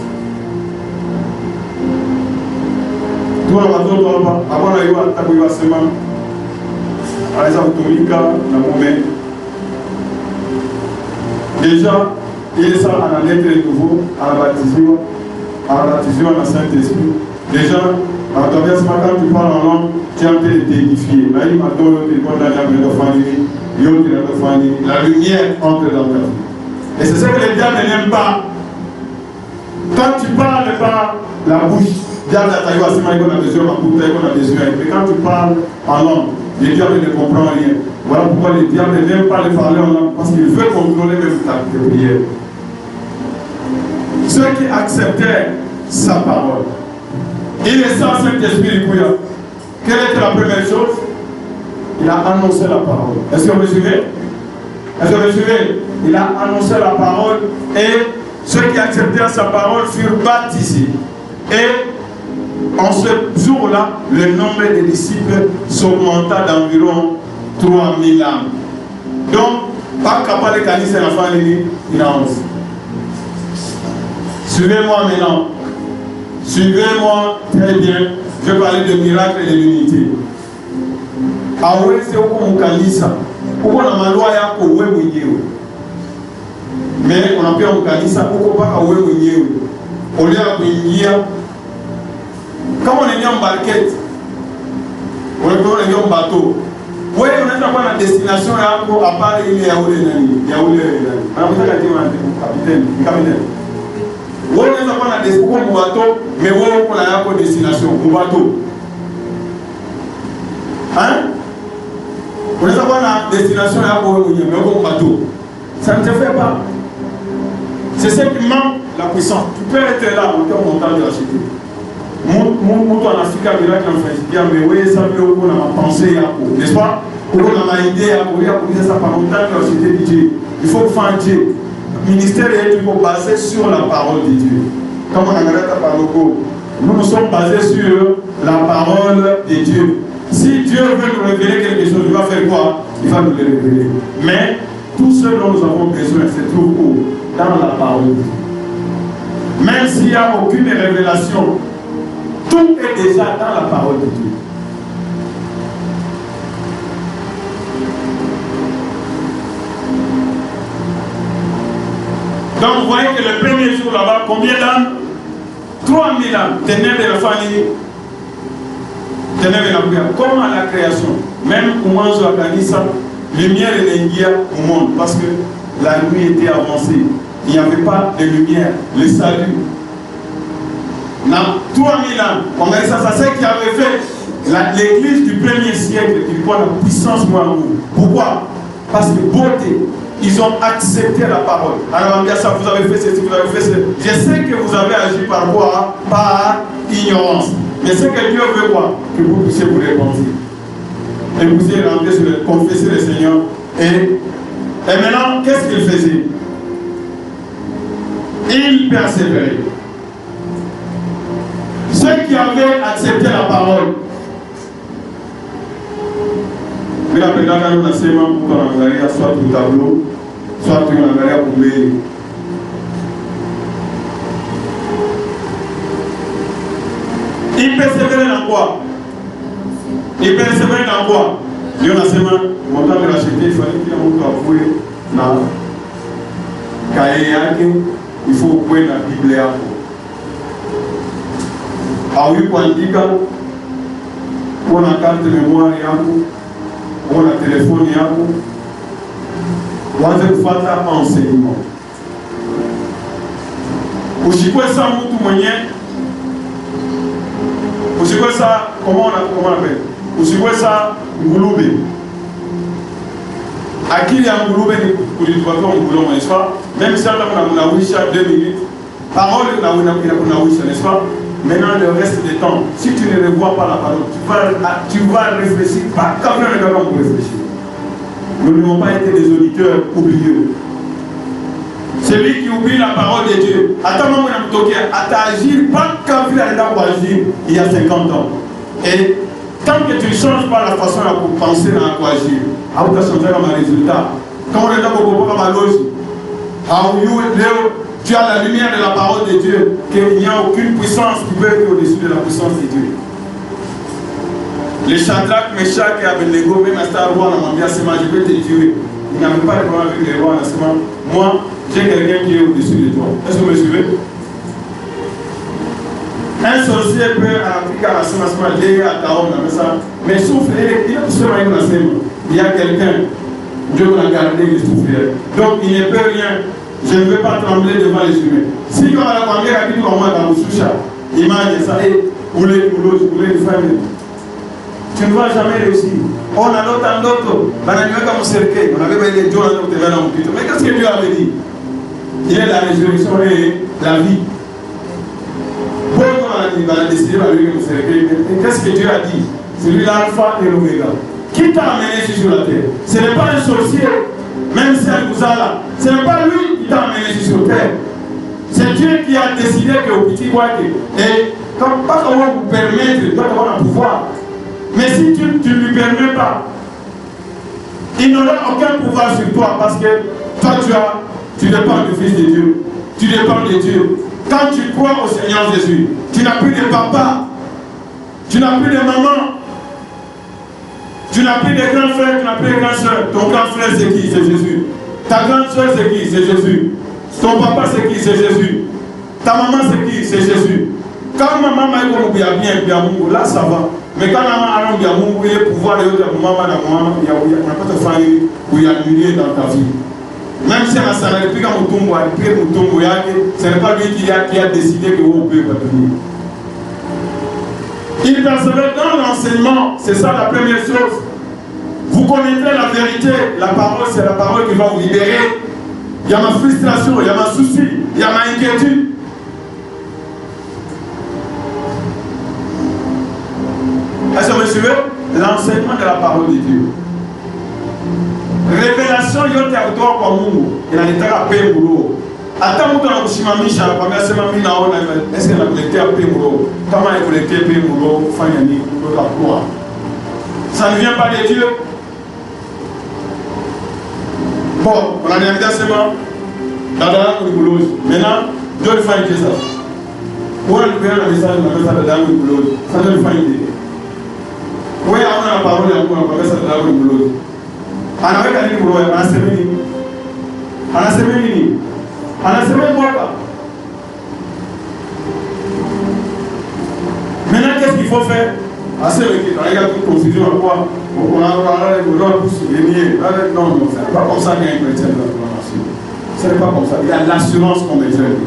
Speaker 1: Avant la semaine, à les automica, dans le moment. Déjà, il est ça à la lettre de nouveau, à la baptisation, dans le Saint-Esprit. Déjà, à travers ce matin, tu parles en langue, tu es en train de t'édifier. Là, il m'a donné la lumière entre dans ta vie. Et c'est ce que les diables n'aiment pas. Quand tu parles par la bouche, mais quand tu parles en langue, les diables ne comprennent rien. Voilà pourquoi les diables n'aiment pas les parler en langue, parce qu'ils veulent contrôler même ta prière. Ceux qui acceptaient sa parole, il est sans Saint-Esprit du Bouya. Quelle était la première chose? Il a annoncé la parole. Est-ce que vous me suivez? Est-ce que vous me suivez? Il a annoncé la parole et ceux qui acceptaient sa parole furent baptisés. Et en ce jour-là, le nombre de disciples s'augmenta d'environ 3000 âmes. Donc, pas capable de canaliser la famille, il a 11. Suivez-moi maintenant. Suivez-moi très bien. Je vais parler de miracle et de l'unité. Awese uko mkanisa. Uko na malwa yako wewe mwenyewe. Mais on a pia mkanisa uko paka wewe mwenyewe. Ole ya kuingia kama unaingia mbarket. Unaingia mbato. Wewe unaweza kuwa na destination yako apart ile ya ule nani? Ya ule nani? Anataka kama kapiteni, kapiteni. Wewe unaweza kuwa na destination mbato, mais wewe uko na yako destination mbato. Hein? On est savoir la destination à un bateau. Ça ne te fait pas. C'est ce qui manque la puissance. Tu peux être là en termes montant de l'acheter. Mon en Afrique, miracle en fait. Mais oui, ça veut dire qu'on a pensé à n'est-ce pas? On a idée à dire ça pendant longtemps que l'acheter Dieu. Il faut faire Dieu. Le ministère est toujours basé sur la parole de Dieu. Comme on a regardé à Paroko, nous sommes basés sur la parole de Dieu. Si Dieu veut nous révéler quelque chose, il va faire quoi? Il va nous le révéler. Mais tout ce dont nous avons besoin se trouve où? Dans la parole de Dieu. Même s'il n'y a aucune révélation, tout est déjà dans la parole de Dieu. Donc vous voyez que le premier jour là-bas, combien d'âmes? 3000 âmes. Ténèbres de la famille. Ténèbres de la prière. Comme à la création. Même au moins sur la Kanissa, lumière et lumière au monde. Parce que la nuit était avancée. Il n'y avait pas de lumière. Le salut. Dans 3000 âmes. On a dit ça, c'est ce qui avait fait l'église du premier siècle qui voit la puissance moi. Pourquoi? Parce que beauté. Ils ont accepté la parole. Alors on dit ça, vous avez fait ceci, vous avez fait ceci. Je sais que vous avez agi par quoi? Par ignorance. Mais ce que Dieu veut quoi? Que vous puissiez vous repentir. Et vous puissiez rentrer sur le confesser le Seigneur. Et maintenant, qu'est-ce qu'il faisait? Il persévérait. Ceux qui avaient accepté la parole. Mais la prédate, nous avons seulement pour qu'on a soit au tableau, soit on a pour les. Il persévérait dans quoi? Il persévérait dans quoi? Il y a seulement, mon temps de l'acheter, il fallait qu'il y ait un peu dans Kaye, il faut voir la Bible. Ah oui, pour indiquer, pour la carte de mémoire, pour le téléphone, on va faire un enseignement. Pour ce qui est ça, pour ce qui est ça, comment on appelle? Pour ce qui est ça, Ngouloube. À qui il y a Ngouloube pour les trois ans, Ngouloube, n'est-ce pas? Même si on a 2 minutes, parole, n'est-ce pas? Maintenant, le reste du temps, si tu ne revois pas la parole, tu vas réfléchir. Pas comme un gars pour réfléchir. Nous n'avons pas été des auditeurs oublieux. Celui qui oublie la parole de Dieu, attends, moi, je vais agir, pas comme il a agir il y a 50 ans. Et tant que tu ne changes pas la façon de penser à quoi agir, à vous changer comme un résultat. Quand on est dans le comme un loge, tu as la lumière de la parole de Dieu, qu'il n'y a aucune puissance qui peut être au-dessus de la puissance de Dieu. Les Shadrach, Meshach et Abednego, même à Star Wars, on m'a dit, je vais te tuer. Il n'avait pas de problème avec les rois, moi, j'ai quelqu'un qui est au-dessus de toi. Est-ce que vous me suivez? Un sorcier peut appliquer à la semaine, mais souffle, il a poussé ma il y a quelqu'un, Dieu l'a gardé, il souffle. Donc il ne peut rien. Je ne veux pas trembler devant les humains. Si on a la première qui dit comment dans le soucha, il m'a dit ça, vous voulez une famille. Tu ne vas jamais réussir. On a l'autre en l'autre. On avait dit Dieu dans notre événement. Mais qu'est-ce que Dieu avait dit? Il est la résurrection et la vie. Pourquoi on a décidé de lui qu'est-ce que Dieu a dit? C'est lui l'alpha et l'oméga. Qui t'a amené sur la terre? Ce n'est pas un sorcier, même si elle vous a là. Ce n'est pas lui qui t'a amené sur terre. C'est Dieu qui a décidé que au petit bois. Et quand pas comment vous permettre, il doit avoir un pouvoir. Mais si tu ne lui permets pas, il n'aura aucun pouvoir sur toi parce que toi tu dépends du Fils de Dieu. Tu dépends de Dieu. Quand tu crois au Seigneur Jésus, tu n'as plus de papa, tu n'as plus de maman, tu n'as plus de grand frère, tu n'as plus de grand soeur. Ton grand frère c'est qui? C'est Jésus. Ta grande soeur c'est qui? C'est Jésus. Ton papa c'est qui? C'est Jésus. Ta maman c'est qui? C'est Jésus. Quand maman m'a dit bien, là ça va. Mais quand maman a dit il y a pouvoir de maman, il y a pas de famille où il y a annulé dans ta vie. Même si on a depuis quand ce n'est pas lui qui a décidé que vous pouvez venir. Il persévère dans l'enseignement, c'est ça la première chose. Vous connaîtrez la vérité. La parole, c'est la parole qui va vous libérer. Il y a ma frustration, il y a ma souci, il y a ma inquiétude. Est-ce que vous me suivez? L'enseignement de la parole de Dieu. Révélation, il y a un territoire comme nous. Il y a un territoire à paix. Attends, vous avez un Misha, est-ce que la collecté à paix? Comment elle collecté à paix? Ça ne vient pas de Dieu. Bon, on a des invitassements. Maintenant, Dieu le fait ça. Pour le faire le message, on appelle ça de Dame Boulot. Ça doit le faire idée. Oui, on a la parole, on appelle ça de Dame Boulot. On avait gagné le boulot, on a semé. On a semé. On a semé quoi? Maintenant, qu'est-ce qu'il faut faire? Assez il y a toute confusion à quoi? On a les boulot, les niais. Non, ce n'est pas comme ça qu'il y a un chrétien dans la nation. Ce n'est pas comme ça. Il y a l'assurance qu'on est jeune.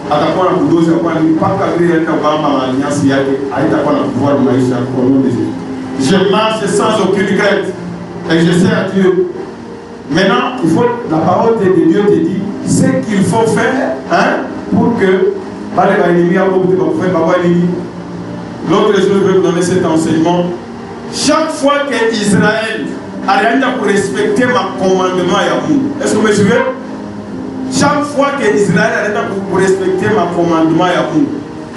Speaker 1: À ta fois, la boulot, c'est quoi? Il n'y a pas qu'à dire qu'on va en alliance, il y a ta fois la pouvoir de Maïcha, au nom de Jésus. Je marche sans aucune crainte. Et je sais à Dieu. Maintenant, il faut, la parole de Dieu te dit ce qu'il faut faire pour que, par les ennemis, l'autre chose, je vais vous donner cet enseignement. Chaque fois que Israël a rien pour respecter ma commandement, est-ce que vous me suivez? Chaque fois que Israël a rien pour respecter ma commandement,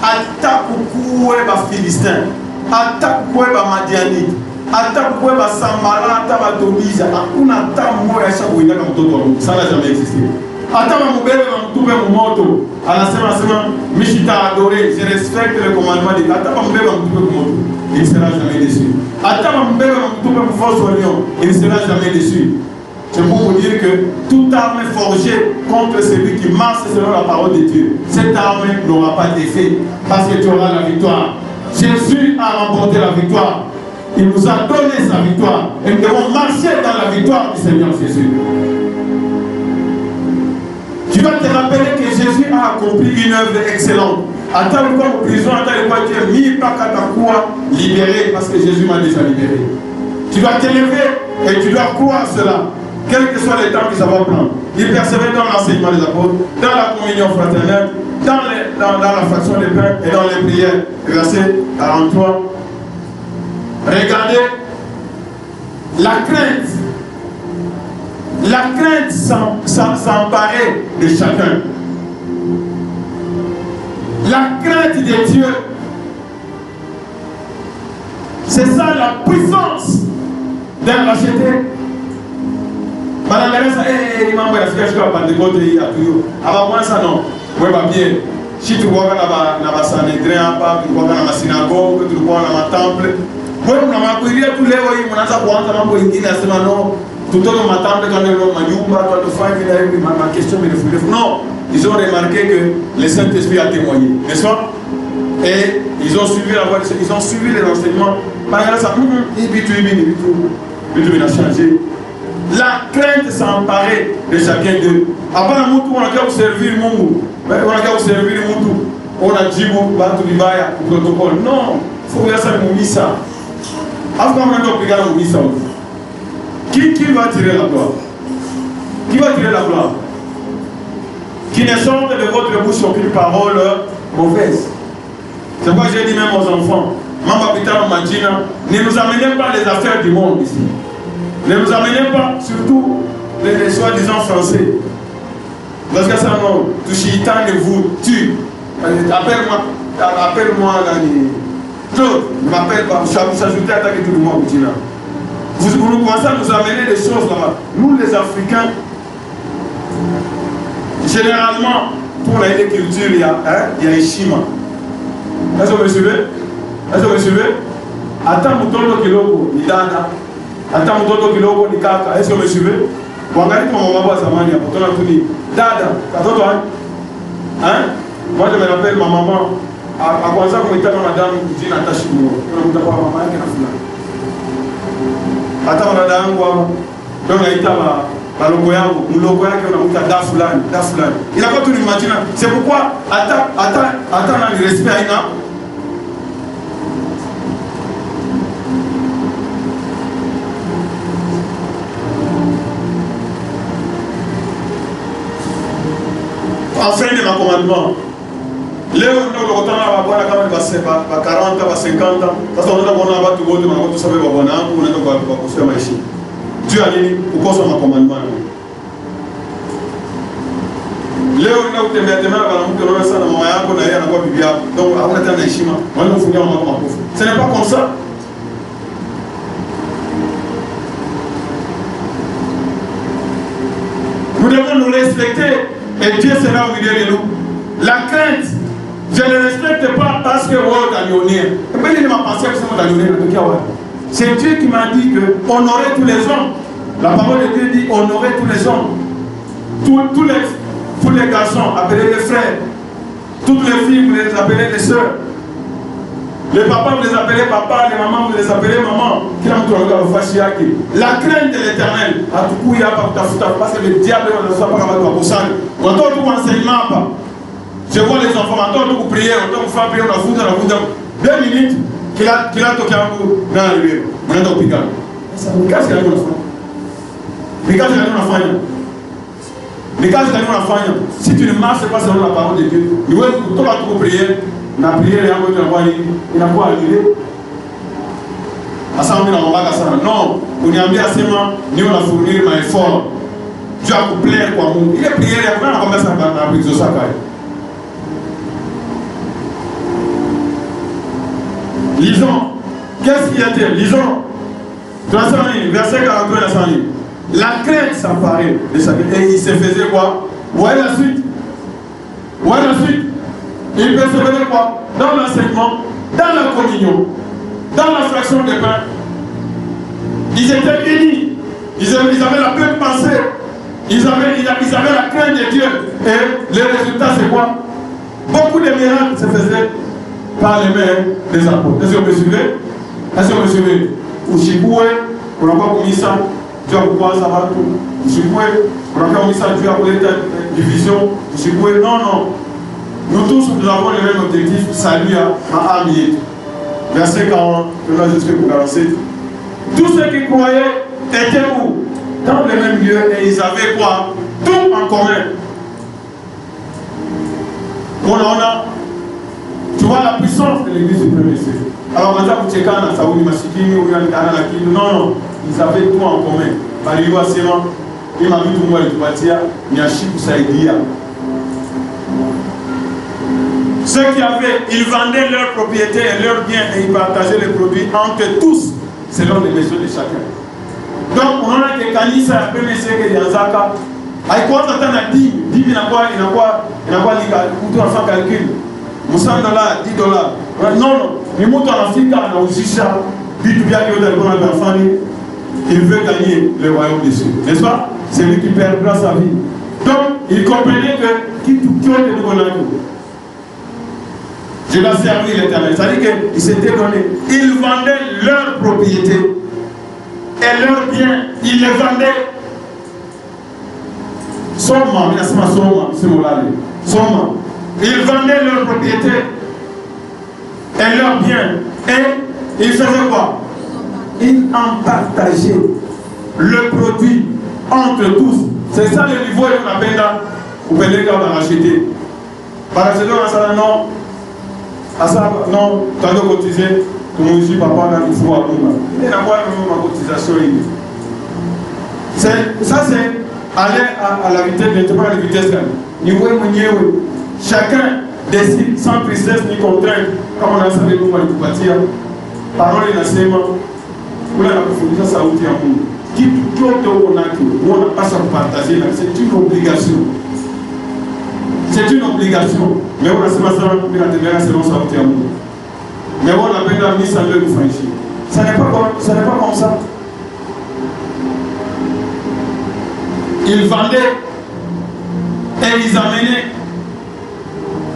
Speaker 1: attaque pour les Philistins, attaque pour les Madianites, attaque pour les Sambala, attaque pour les Tobisa, ça n'a jamais existé. Attends, mon bébé, mon moto. À la semaine, Michita adoré, je respecte le commandement de Dieu. Attends, mon bébé, mon moto. Il ne sera jamais déçu. Attends, mon bébé, mon force au lion. Il ne sera jamais déçu. C'est pour vous dire que toute arme forgée contre celui qui marche selon la parole de Dieu, cette arme n'aura pas d'effet parce que tu auras la victoire. Jésus a remporté la victoire. Il nous a donné sa victoire. Et nous devons marcher dans la victoire du Seigneur Jésus. Tu dois te rappeler que Jésus a accompli une œuvre excellente. Attends quoi en prison, attends quoi tu es mis par Katakoua, libéré parce que Jésus m'a déjà libéré. Tu dois t'élever et tu dois croire cela. Quel que soit les temps que ça va prendre. Il persévère dans l'enseignement des apôtres, dans la communion fraternelle, dans la fraction des pains et dans les prières. Verset 43. Regardez la crainte. La crainte s'emparer de chacun. La crainte de Dieu. C'est ça la puissance d'un racheté. Madame la reste, il m'a envoyé à ce que je dois pas de côté à tout. Alors moi ça non. Oui, bah bien. Si tu vois dans la Sanhédrin, tu vois dans la synagogue, tu vois dans la temple. Moi, on m'a appris tous les voyous, on a ça pour entrer dans le non. Tout le monde m'attend quand ma question me refuse. Non, ils ont remarqué que le Saint-Esprit a témoigné, n'est-ce pas? Et ils ont suivi la voie, ils ont suivi les renseignements. Par ça, il a changé. La crainte s'est emparée de chacun d'eux. Avant la moutou, on a qu'à vous servir le monde. On a qu'à vous servir le moutou. On a dit, au protocole. Non, il faut que ça nous misse ça. Avant qu'on ait mis ça. Qui va tirer la gloire? Qui va tirer la gloire? Qui ne sorte de votre bouche aucune parole mauvaise. C'est pourquoi j'ai dit même aux enfants, Mama Pitano Madjina, ne nous amenez pas les affaires du monde ici. Ne nous amenez pas, surtout les soi-disant français. Parce que ça, non, tout chitan de vous tue. Appelle-moi Claude, ne m'appelle pas, je suis ajouté à attaquer tout le monde, Madjina. Vous nous commencez à nous amener des choses là-bas. Nous, les Africains, généralement, pour la culture, il y a un schéma. Est-ce que vous me suivez? Est-ce que vous me suivez? Attends, Moutondo Kiloko, ni Dada. Attends, Moutondo Kiloko, ni Kaka. Est-ce que vous me suivez? Wangali pour mon maman, Zamania, pour ton entouré. Dada, attends, toi. Hein? Moi, je me rappelle ma maman. À quoi ça, vous mettez madame, vous dites Natacha Mouro. Je ne sais pas, maman, qui est là. Attends, on a un quoi? Donc, il y a un logo, on a da fulani. Il n'a pas tout imaginé. C'est pourquoi, attends, le respect à Ina. enfreindre ma commandement. Leo ndio kutana na bwana kama ni 40 ba 50 sasa unaenda kuona watu wote wanakuwa tuseme bwana wangu unaenda kwa kusema maisha. Juu ya nini? Kukosa makomandement. Leo ndio kutembea tembea na mtu unaona sana mama yako na yeye anakuwa bibi yako. Donc hauna tena heshima. Wale kufungia mama kama makofi. Ce n'est pas comme ça. Nous devons nous respecter et Dieu sera au milieu de nous. La crainte, je ne respecte pas parce que c'est Dieu qui m'a dit que honorer tous les hommes. La parole de Dieu dit honorer tous les hommes. Tous les garçons, appelez les frères. Toutes les filles, vous les appelez les sœurs. Les papas, vous les appelez papa. Les mamans, vous les appelez maman. La crainte de l'éternel. Parce que le diable ne soit pas capable de faire. On entend tout enseignement. Je vois les enfants, on entend tout prier, on entend faire prier, on a foutu. 2 minutes, qu'il a toqué un coup dans le lieu. On est au pical. Ça me casse la gueule. Si tu ne marches pas selon la parole de Dieu, tu vas tout prier. On a prié, il n'a pas annulé. Non, on y a mis assez mal, nous on a fourni un effort. Dieu a couplé quoi. Il est prié, il a commencé à prier sur sa caille. Lisons. Qu'est-ce qu'il y a-t-il? Lisons. Verset 42 à 100. La crainte s'emparait de sa vie. Et il se faisait quoi? Voyez la suite. Voyez la suite. Il persévérait quoi? Dans l'enseignement, dans la communion, dans la fraction des pains. Ils étaient unis. Ils avaient la même pensée. Ils avaient la crainte de Dieu. Et le résultat, c'est quoi? Beaucoup de miracles se faisaient par les mains des apôtres. Est-ce que vous me suivez? Est-ce que vous me suivez? Ushibue, on n'a pas commis ça. Dieu a coupé ça va tout. Ushibue, on n'a pas commis ça. Dieu a coupé ta division. Ushibue, non. Nous tous, nous avons le même objectif. Salut à Amié. Verset 40, jusqu'au 47. Tous ceux qui croyaient étaient où? Dans le même lieu, et ils avaient quoi? Tout en commun. Tu vois la puissance de l'église du premier siècle. Alors maintenant, vous checkez dans Saouli Masikini ou dans la Kini. Non, ils avaient tout en commun. Par exemple, il m'a mis tout le monde à Tupatia, Niachi ou Saïdia. Ceux qui avaient, ils vendaient leurs propriétés et leurs biens et ils partageaient les produits entre tous, selon les besoins de chacun. Donc, on a des canisa, la première siècle de Yanzaka. Avec quoi on attend à 10 il n'a pas calcul. $100, $10. Non, il monte en Afrique, on a aussi ça. Dites bien qu'il veut gagner le royaume des cieux. N'est-ce pas? C'est lui qui perdra sa vie. Donc, il comprenait que qui est le nouveau langue. Je dois servir l'éternel. C'est-à-dire qu'ils s'étaient donnés. Ils vendaient leurs propriétés et leurs biens. Ils les vendaient. Ils vendaient leurs propriétés et leurs biens. Et ils faisaient quoi? Ils en partageaient le produit entre tous. C'est ça le niveau où on appelle là. Vous pouvez les gars racheter. Par exemple, non. Non, tu as cotisé. Tu m'as dit, papa, il faut avoir il n'a pas ma cotisation. Ça, c'est aller à la vitesse, pas à la vitesse. Chacun décide sans tristesse ni contrainte, comme on a savé nous, parole et l'enseignement, pour la profondeur, ça a été un monde. Qui on n'a pas à partager, c'est une obligation. C'est une obligation. Mais on a ce matin, selon ça a été un monde. Mais on a bien la mise à l'œuvre de franchir. Ça n'est pas comme ça. Ils vendaient et ils amenaient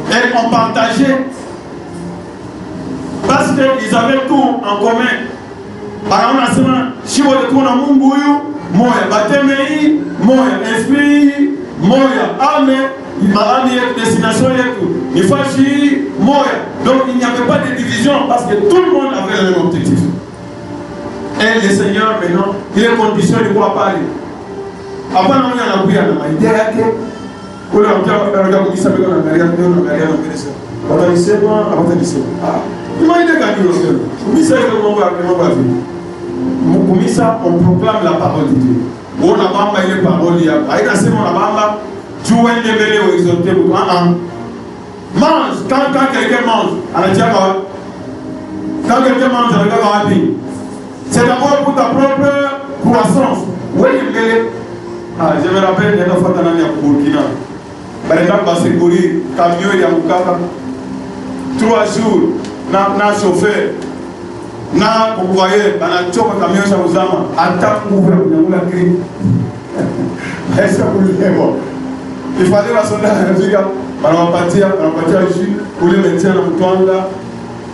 Speaker 1: et on partageait parce qu'ils avaient tout en commun. Par exemple, si vous êtes un munguyu, moya batemei, moya esprit, moya âme, destination il faut moya. Donc il n'y avait pas de division parce que tout le monde avait le même objectif. Et le Seigneur maintenant, il est conditionné de pouvoir parler. Après, on a la prière, Ule anakuja kumisa mbele na angalia mbele. Watanisema, hawatanisema. Imagine gani hiyo? Kumisa ile mambo ya vipi? Kumisa on proclame la parole de Dieu. On a bamba ile parole ya. Haina sema on a bamba tu wende mbele au exalter pour mange quand quelqu'un mange, anatia quoi? Quand quelqu'un mange, on regarde la vie. C'est d'abord pour ta propre croissance. Oui, je me rappelle, il y a une fois dans l'année à Burkina. Par exemple, dans ce courrier, camion il y a Mukaka. 3 jours, na chauffeur. Na, vous voyez, dans la chope, camion ça vous ama. Attaque pour vous la cri. Est-ce que vous voulez voir? Il fallait la sonde à la musique. On va partir ici. Pour les médecins, on va là.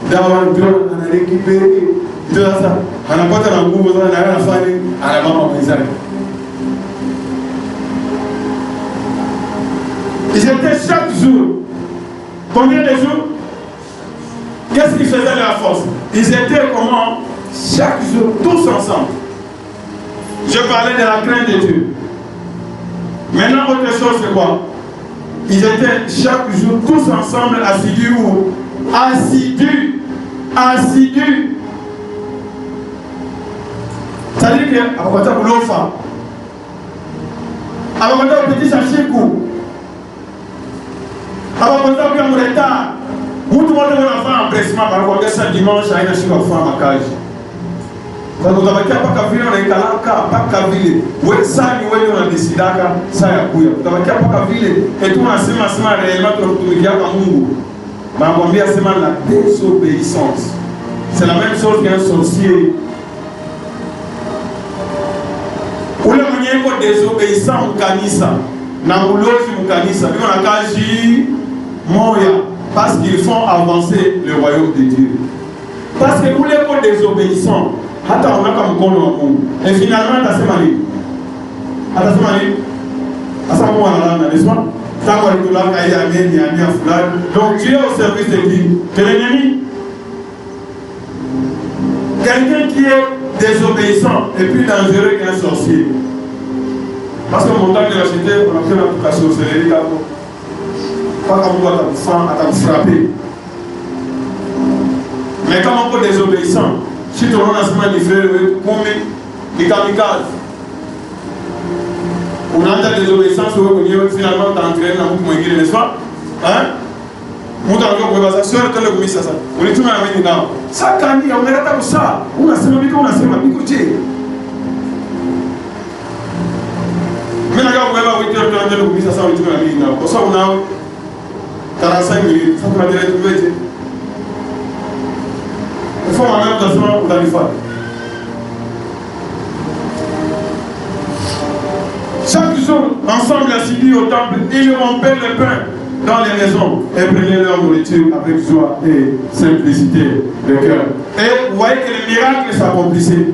Speaker 1: D'avoir un drone, on a récupéré. On n'a pas de goût, on n'a rien à faire, on a maman maison. Ils étaient chaque jour. Combien de jours? Qu'est-ce qu'ils faisaient de la force? Ils étaient comment? Chaque jour, tous ensemble. Je parlais de la crainte de Dieu. Maintenant, autre chose, c'est quoi? Ils étaient chaque jour, tous ensemble, assidus où? Assidus. C'est-à-dire que, à côté de l'offre, à côté de petit chachikou, à côté de mon retard, où tout le monde va faire un pressement, par contre, ça dimanche, il y a un chiffre à faire ma cage. Parce que vous avez pas vu, on est pas vu. Oui, ça, nous avons décidé que ça y a couillé. Vous avez pas vu, et tout le monde réellement, tout le monde mais on va c'est la désobéissance. C'est la même chose qu'un sorcier. Ou le monde désobéissant au kanisa, na ulozi au kanisa, lui on a kaji moya parce qu'ils font avancer le royaume de Dieu. Parce que vous les désobéissants, hata on a comme kono Mungu. Et finalement ta semali. Ata semali. Asa mo wana n'est-ce pas? Donc tu es au service de qui? De l'ennemi. Quelqu'un qui est désobéissant est plus dangereux qu'un sorcier. Parce que mon temps de la cité, on a fait la sorcellerie. Pas comme on va te frapper. Mais quand on peut désobéissant, si tu as un semaine, il fait des kamikazes. On a de désobéissance, finalement, tu as entraîné dans le monde, n'est-ce pas? Hein? On a encore pour ça, sur le commis, ça. On est tout à l'heure. Ça, quand on est là pour ça, on a semaine, on a semaine, écoutez. Mais là, on va vous dire que le commis, ça, on est tout à l'heure. Pour ça, on a 45 minutes. Ça, on va dire que tu veux dire. Il faut en même temps, on a du faire. Chaque jour, ensemble assidus au temple, ils rompaient le pain dans les maisons et prenaient leur nourriture avec joie et simplicité de cœur. Et vous voyez que le miracle s'accomplissait.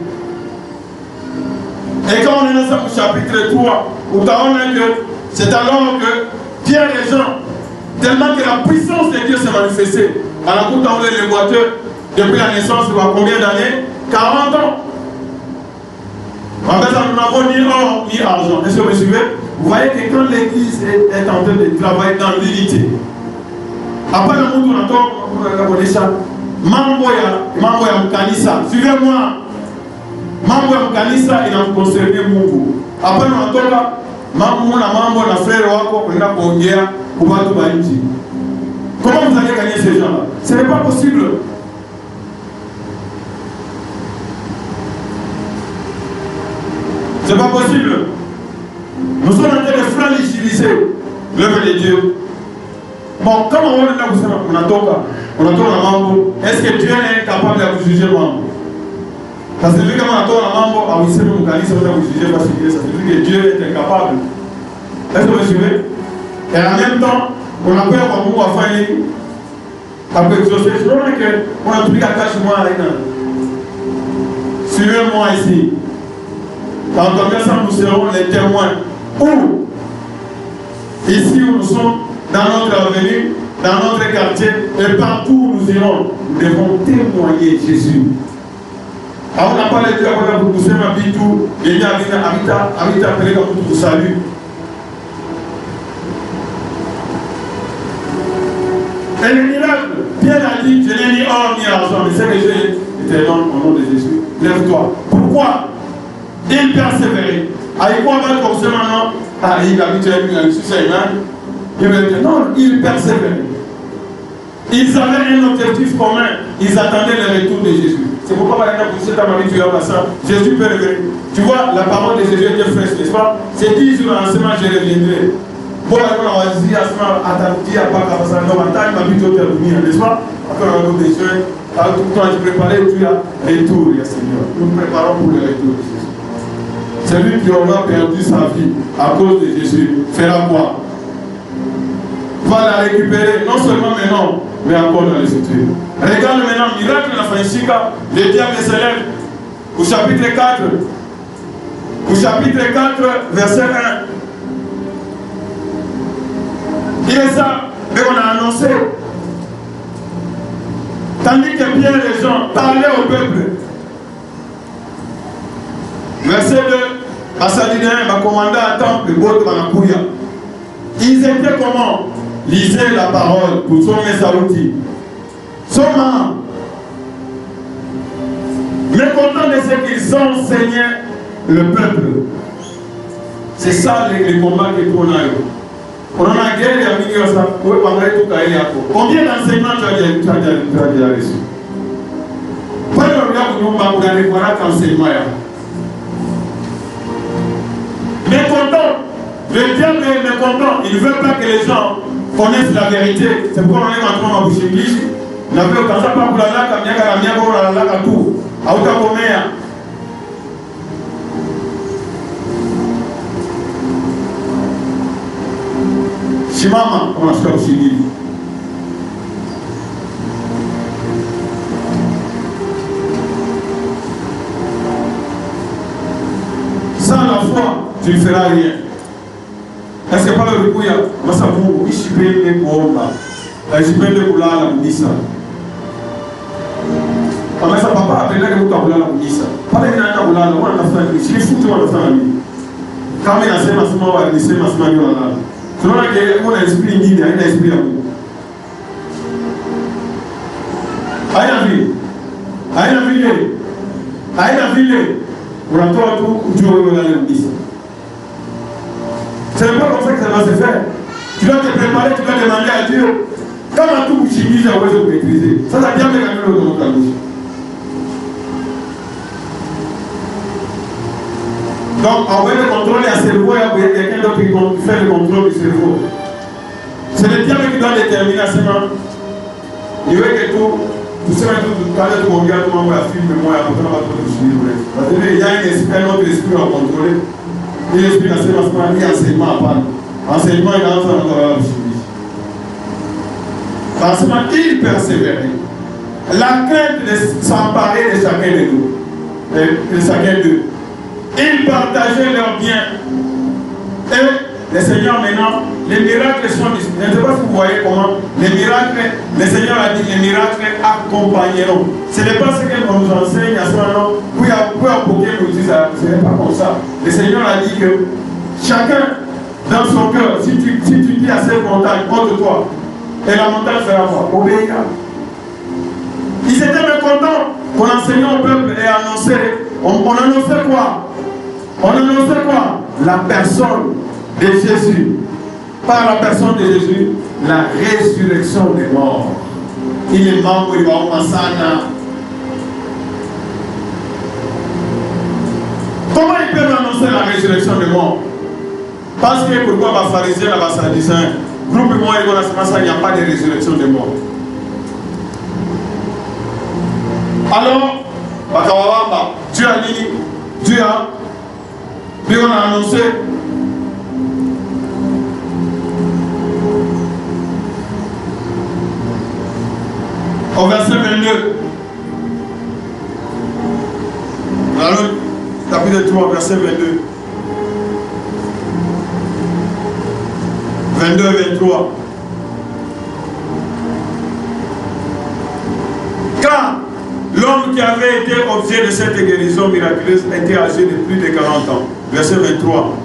Speaker 1: Et quand on est dans ce chapitre 3, où on a que c'est alors que Pierre et Jean, tellement que la puissance de Dieu s'est manifestée, à la coup on les boiteux, depuis la naissance, il y a combien d'années? 40 ans. En fait, nous n'avons ni or ni argent. Est-ce que vous me suivez? Vous voyez que quand l'église est en train de travailler dans l'unité, après le monde, on entend ça. Mambo ya mkanisa. Suivez-moi. Mambo ya mkanisa inamconcerner Mungu. Après on entend mambo na frère wako kwenda kuongea kwa watu wa nchi. Comment vous allez gagner ces gens-là? Ce n'est pas possible. C'est pas possible. Nous sommes en train de fragiliser l'œuvre de Dieu. Bon, comment on est là, on a mambo. Est-ce que Dieu est capable de vous juger mambo? Parce que lui, quand on a mambo, à vous savez, vous juger parce que ça veut dire que Dieu est incapable. Est-ce que vous suivez? Et en même temps, on a peur qu'on vous va faire après exaucer. Je vois qu'on a tout mis à cacher moi là. Suivez-moi ici. Quand ça, nous serons les témoins. Où? Ici où nous sommes, dans notre avenue, dans notre quartier, et partout où nous irons, nous devons témoigner Jésus. Alors, on n'a pas les deux, on a poussé ma vie tout, et il y a habita, pour salut. Et le miracle, Pierre a dit, je n'ai ni or ni argent, mais c'est que j'ai été au nom de Jésus. Lève-toi. Pourquoi? Il persévérait. Avec quoi va comme ça maintenant? Ah, il a vu ça, il va dire non, il persévérait. Ils avaient un objectif commun. Ils attendaient le retour de Jésus. C'est pourquoi, par exemple, pour cet ami, tu as ça. Jésus peut revenir. Tu vois, la parole de Jésus était fraîche, n'est-ce pas? C'est 10 jours en semaine, je reviendrai. Bon, on va dire à ce moment, attends, à pas comme ça, non, attends, il m'a dit de venir, n'est-ce pas? Après, on a des jeunes, quand tu préparais, tu as retour, Seigneur. Nous nous préparons pour le retour de Jésus. Celui qui aura perdu sa vie à cause de Jésus fera quoi? Va la récupérer, non seulement maintenant, mais encore dans les futurs. Regarde maintenant, miracle de la Francisca, le diable se lève au chapitre 4. Au chapitre 4, verset 1. Il est ça, mais on a annoncé. Tandis que Pierre et Jean parlaient au peuple. Verset 2. Basadidien va commander à temple, ils étaient comment? Lisez la parole pour son Saouti. Soma, mécontent de ce qu'ils enseignaient le peuple. C'est ça les combats que on a eu. On en a guerre, il y a mis ça. Combien d'enseignements tu as déjà reçu? Pas le regard où on va regarder voilà qu'enseignement. Mécontent, le diable est mécontent. Il ne veut pas que les gens connaissent la vérité. C'est pourquoi on est maintenant à boucher l'église. On a vu au Kaza pas pour la laque, la miaga ou la laque à tout. À Outa. Shimama, on a fait aussi l'église. Sans la foi, tu ne feras rien. Est-ce que par le Rikuya, moi ça vous, je suis payé pour là. Je suis payé pour là, la Mounissa. Mais ça papa appelé que vous avez la Mounissa. Pas les gens qui ont la Mounissa, on a fait, je suis foutu, on a fait la vie. Quand il y a ces massements, on va laisser les massements là. Selon laquelle on a esprit ni, il y a un esprit d'amour. Aïe la vie. Aïe la vie. Aïe la vie. On a tout, tu vas revenir à la Mounissa. Ce n'est pas comme ça que ça va se faire. Tu dois te préparer, tu dois demander à Dieu. Comment tout chimie, ça va se maîtriser. Ça a bien mécanisé dans notre bouche. Donc, on va le contrôler à cerveau, il y a quelqu'un d'autre qui fait le contrôle du cerveau. C'est le diable qui doit déterminer à ce moment. Il veut que tout ce que tout à l'heure, tu regardes, tout le monde va filmer, moi, il va tout suivre. Parce qu'il y a un autre esprit à contrôler. Et l'esprit d'enseignement, il y a enseignement à part. Enseignement, il y a un enseignement à suivi. L'enseignement, il persévérait. La crainte de s'emparer de chacun de nous, de chacun d'eux. Ils partageaient leurs biens. Et le Seigneur maintenant, les miracles sont disponibles. Je ne sais pas si vous voyez comment les miracles, le Seigneur a dit les miracles accompagneront. Ce n'est pas ce qu'on nous enseigne à ce moment-là. Puis à Poké nous dit ça, ce n'est pas comme ça. Le Seigneur a dit que chacun dans son cœur, si tu dis à ces montagnes, contre toi, et la montagne fera quoi? Obéir. Ils étaient mécontents qu'on enseignait au peuple et annonçait. On annonçait quoi? On annonçait quoi? La personne de Jésus. Par la personne de Jésus, la résurrection des morts. Il est mort, il va au Masana. Comment ils peuvent annoncer la résurrection des morts? Parce que pourquoi les pharisiens, les sadducéens, groupe moi et il n'y a pas de résurrection des morts. Alors, Dieu a dit, puis on a annoncé. Au verset 22. Alors, chapitre 3, verset 22. 22-23. Car l'homme qui avait été objet de cette guérison miraculeuse était âgé de plus de 40 ans. Verset 23.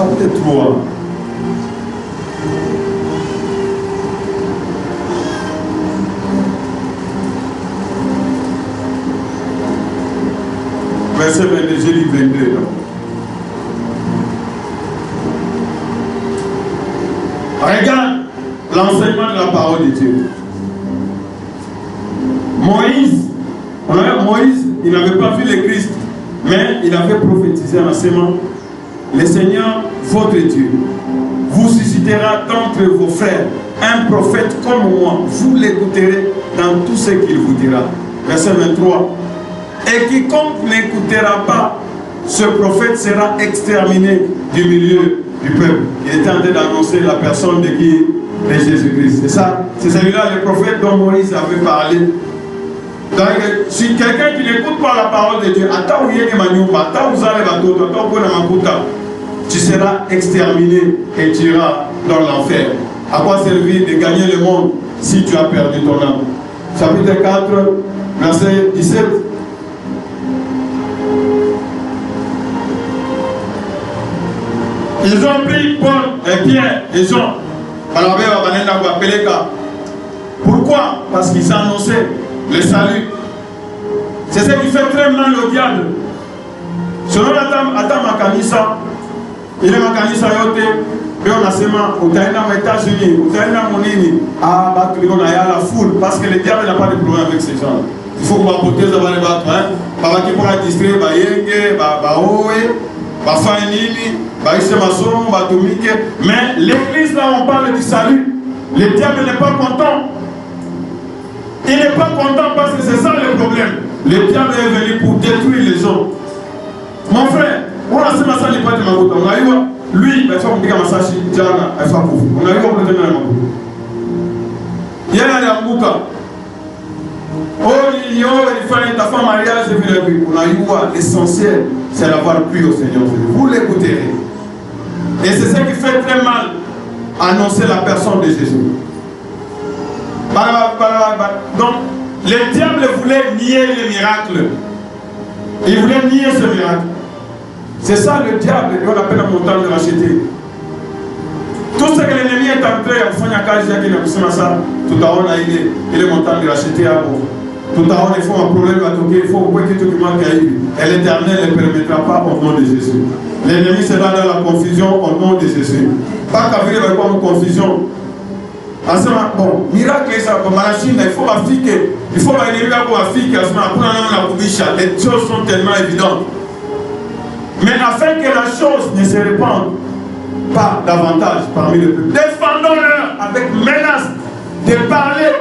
Speaker 1: chapitre 3. Verset 22, j'ai dit 22. Regarde l'enseignement de la parole de Dieu. Moïse, il n'avait pas vu le Christ, mais il avait prophétisé en enseignement. Le Seigneur, votre Dieu, vous suscitera d'entre vos frères un prophète comme moi. Vous l'écouterez dans tout ce qu'il vous dira. Verset 23. Et quiconque n'écoutera pas ce prophète sera exterminé du milieu du peuple. Il était en train d'annoncer la personne de qui? De Jésus-Christ. C'est ça, c'est celui-là, le prophète dont Moïse avait parlé. Donc, si quelqu'un qui n'écoute pas la parole de Dieu, tu seras exterminé et tu iras dans l'enfer. À quoi servir de gagner le monde si tu as perdu ton âme? Chapitre 4, verset 17. Ils ont pris Paul et Pierre et Jean. Pourquoi? Parce qu'ils annonçaient le salut. C'est ce qui fait très mal au diable. Selon Adam Makanisa, il est Makanisa yote, et on a seulement, au Taïna aux États-Unis, au Taïna Monini, à Batouillon, il y a la foule, parce que le diable n'a pas de problème avec ces gens. Il faut qu'on va porter ça va les battre, hein. Parce qu'il pourra distraire, bah yenge, bah oe, bah fainini, bah isemason, bah tomike. Mais l'église là, on parle du salut. Le diable n'est pas content. Il n'est pas content parce que c'est ça le problème. Le diable est venu pour détruire les gens. Mon frère, on a ce massage de Pati Makuta. On a eu, lui, il faut qu'on dise un massage de Djana, il faut qu'on dise. On a eu un problème de Makuta. Il y a un Makuta. Oh, il fallait ta femme mariage, on a eu l'essentiel, c'est d'avoir cru au Seigneur. Vous l'écouterez. Et c'est ce qui fait très mal annoncer la personne de Jésus. Donc, le diable voulait nier les miracles. Il voulait nier ce miracle. C'est ça le diable, on appelle la montagne de racheter. Tout ce que l'ennemi est en train de faire, tout à l'heure, il est montagne de racheter à vous. Tout à l'heure, il faut un problème à toquer, il faut que tout le monde aille. Et l'Éternel ne permettra pas au nom de Jésus. L'ennemi sera dans la confusion au nom de Jésus. Pas qu'à venir avec une confusion. Bon, miracle, ça, comme à la Chine, il faut m'affiquer. Il faut m'aider pour m'affiquer. Les choses sont tellement évidentes. Mais afin que la chose ne se répande pas davantage parmi le peuple, défendons-leur avec menace de parler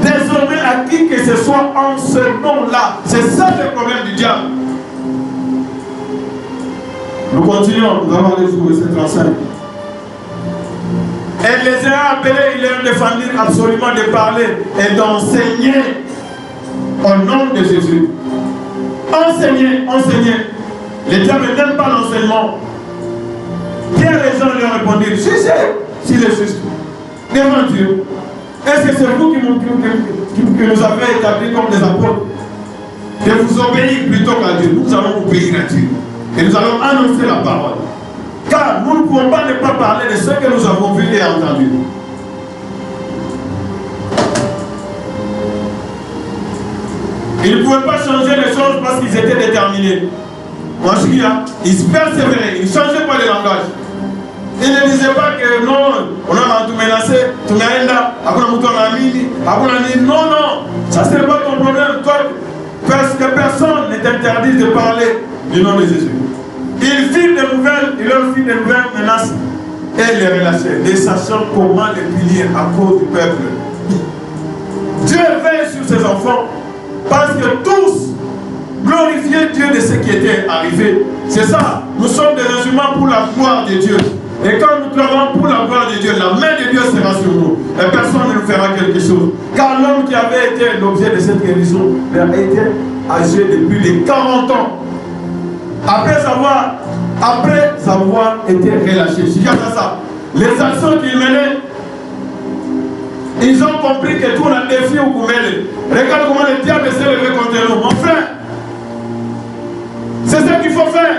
Speaker 1: désormais à qui que ce soit en ce nom-là. C'est ça le problème du diable. Nous continuons, nous allons aller sur le verset 35. Elle les a appelés, il leur défendu absolument de parler et d'enseigner au nom de Jésus. Enseigner, enseigner. Le diable n'aime pas l'enseignement. Pierre et Jean lui ont répondu, si le juste, devant Dieu. Est-ce que c'est vous qui nous avez établis comme des apôtres? De vous obéir plutôt qu'à Dieu. Nous allons obéir à Dieu. Et nous allons annoncer la parole. Car nous ne pouvons pas ne pas parler de ce que nous avons vu et entendu. Ils ne pouvaient pas changer les choses parce qu'ils étaient déterminés. Ils persévéraient, ils ne changeaient pas le langage. Ils ne disaient pas que non, on a tout menacé, tout naenda, non, non, ça c'est pas ton problème. Toi, parce que personne ne t'interdit de parler du nom de Jésus. Ils firent des nouvelles, ils leur firent des nouvelles menaces et les relâchèrent, ne sachant comment les punir à cause du peuple. Dieu veille sur ses enfants parce que tous glorifiaient Dieu de ce qui était arrivé. C'est ça, nous sommes des instruments pour la gloire de Dieu. Et quand nous travaillons pour la gloire de Dieu, la main de Dieu sera sur nous. Et personne ne nous fera quelque chose. Car l'homme qui avait été l'objet de cette guérison a été âgé depuis les 40 ans. Après avoir été relâché. Les actions qu'il menait, ils ont compris que tout a défi au Koumele. Regarde comment le diable s'est levé contre nous. Mon frère, c'est ce qu'il faut faire.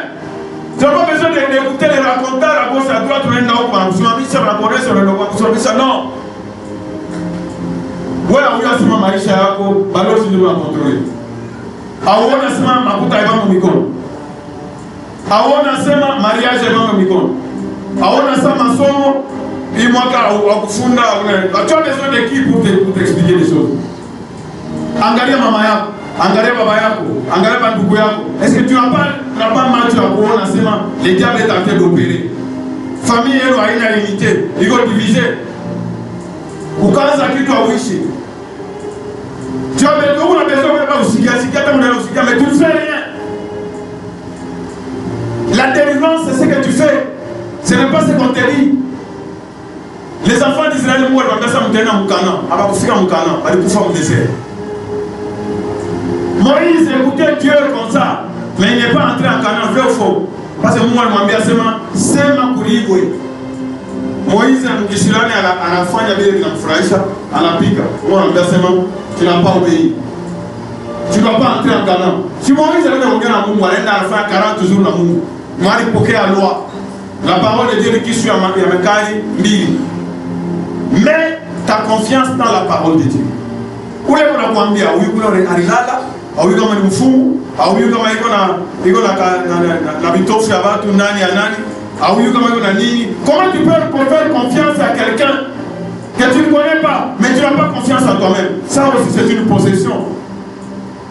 Speaker 1: Tu n'as pas besoin d'écouter les raconteurs Unajua tunaenda huko wanakusimamisha, wanakuonesha, wanaenda kusimamisha. No. Wewe unasema maisha yako balozi ndio unakontrole. Auona sema makuta yako mikono. Auona sema mariage yako mikono. Auona sema masomo hii mwaka wa kufunda, tu as besoin d'équipe pour t'expliquer les choses. Angalia mama yako, angalia baba yako, angalia ndugu yako. Est-ce que tu n'as pas match à kuona sema le diable est en train d'opérer. Famille yenu haina unité, iko divisé. Ukaanza kitu auishi. Tu as besoin de usikia, mais tu ne fais rien. La délivrance, c'est ce que tu fais. Ce n'est pas ce qu'on te dit. Les enfants d'Israël, moi, ils vont faire ça Moukana. Ils vont faire désert. Moïse écoutait Dieu comme ça, mais il n'est pas entré en Canaan, vrai ou faux? Parce que moi, je m'en dis, c'est ma couille. Moïse mkishilani anafanya vile vinamfurahisha, anapika. Moi anasema tu n'as pas obéi. Tu ne dois pas entrer en Canaan. Si Moïse avait ongea na Mungu, anaenda anafanya 40 jours na Mungu. Mwali pokea loi. La parole de Dieu qui suit à Mekari mbili. Mais ta confiance dans la parole de Dieu. Ule unakuambia huyu kuna alilala, au huyu kama ni mfumu, au huyu kama iko na bitofu ya watu nani ya nani. Comment tu peux faire confiance à quelqu'un que tu ne connais pas, mais tu n'as pas confiance en toi-même? Ça aussi, c'est une possession.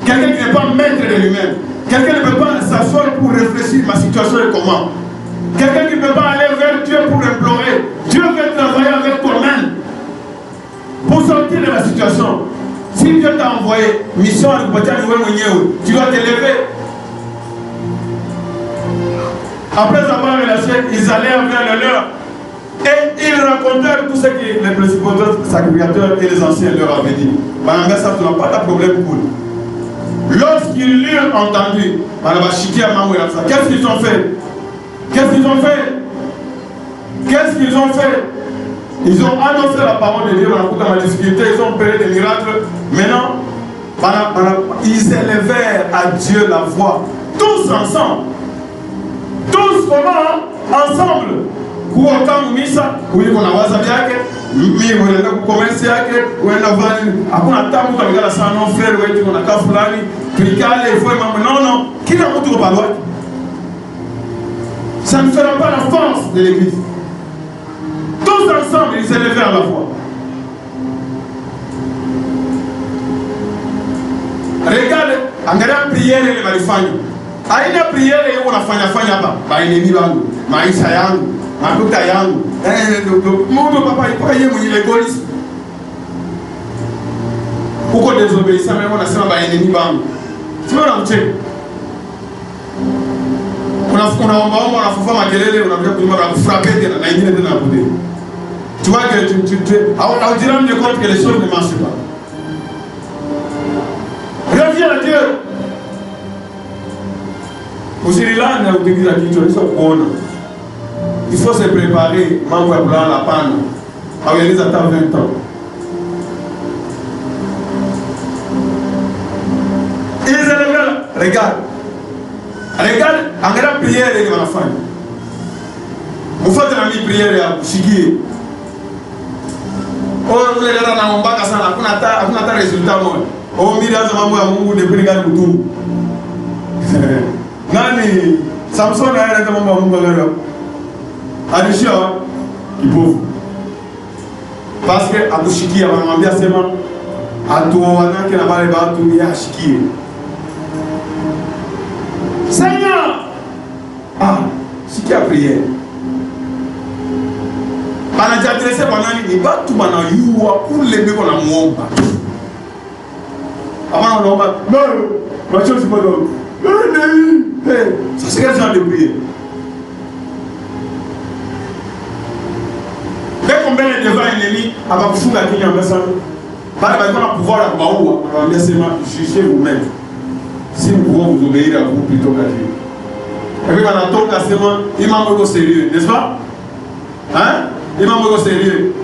Speaker 1: Quelqu'un qui n'est pas maître de lui-même. Quelqu'un ne peut pas s'asseoir pour réfléchir ma situation est comment. Quelqu'un qui ne peut pas aller vers Dieu pour implorer. Dieu veut travailler avec toi-même pour sortir de la situation. Si Dieu t'a envoyé mission à tu dois t'élever. Après avoir relâché, ils allèrent vers le leur et ils racontèrent tout ce que les principaux sacrificateurs et les anciens leur avaient dit. Ça, tu n'as pas de problème pour eux. Lorsqu'ils l'eurent entendu, qu'est-ce qu'ils ont fait? Qu'est-ce qu'ils ont fait? Qu'est-ce qu'ils ont fait? Ils ont annoncé la parole de Dieu dans la difficulté, ils ont opéré des miracles. Maintenant, ils élevèrent à Dieu la voix, tous ensemble. Tous comment ensemble kuoka misa kuliko na waza yake mimi unaenda kukomersi yake unaenda vani hakuna tabu utakala sana no frère wetu unakaa fulani tulikale ifo mambo non kila mtu kwa wake. Ça ne fera pas la force de l'église. Tous ensemble ils s'élèvent à la voix. Regarde angalia prière ile walifanya. Aina prière hiyo unafanya hapa bainemi wangu maisha yangu maduka yangu Mungu papa ipo yeye mwenye egoism uko désobéissant mais unasema bainemi wangu sio unamcheka unaomba unafufa makelele unakuja kunyuma na kufrapper tena na ingine tena hapo. Tu vois que tu au diram de compte que les choses ne marchent pas. Reviens à Dieu. Usililane na kupigiza kichwa hicho kuona. Il faut se préparer mambo ya kulala hapana. Haueleza hata 20 ans. Ils élèvent, regarde, angalia prière ile wanafanya. Mfuate na mimi prière ya kushikie. Ule dada anaombaka sana, hakuna hata resultat moja. Mbili anza mambo ya Mungu depuis gani kutumu. Nani Samson anaenda mambo ya Mungu leo. Alishia kipofu. Parce que akushikia wanamwambia sema atuoanake na wale watu yashikie. Seigneur! Sikia prière. Banajadresse banani ni batu banayua kule biko na muomba. Avant on omba, non, ma chose c'est pas donc. Ça c'est quel genre de prière? Dès qu'on met les devant l'ennemi, à ma fouga qui est en personne, par le pouvoir à Baoua, on va bien seulement juger vous-même. Si nous pouvons vous obéir à vous plutôt qu'à Dieu. Et puis, il m'a beaucoup sérieux, n'est-ce pas? Hein? Il m'a beaucoup sérieux.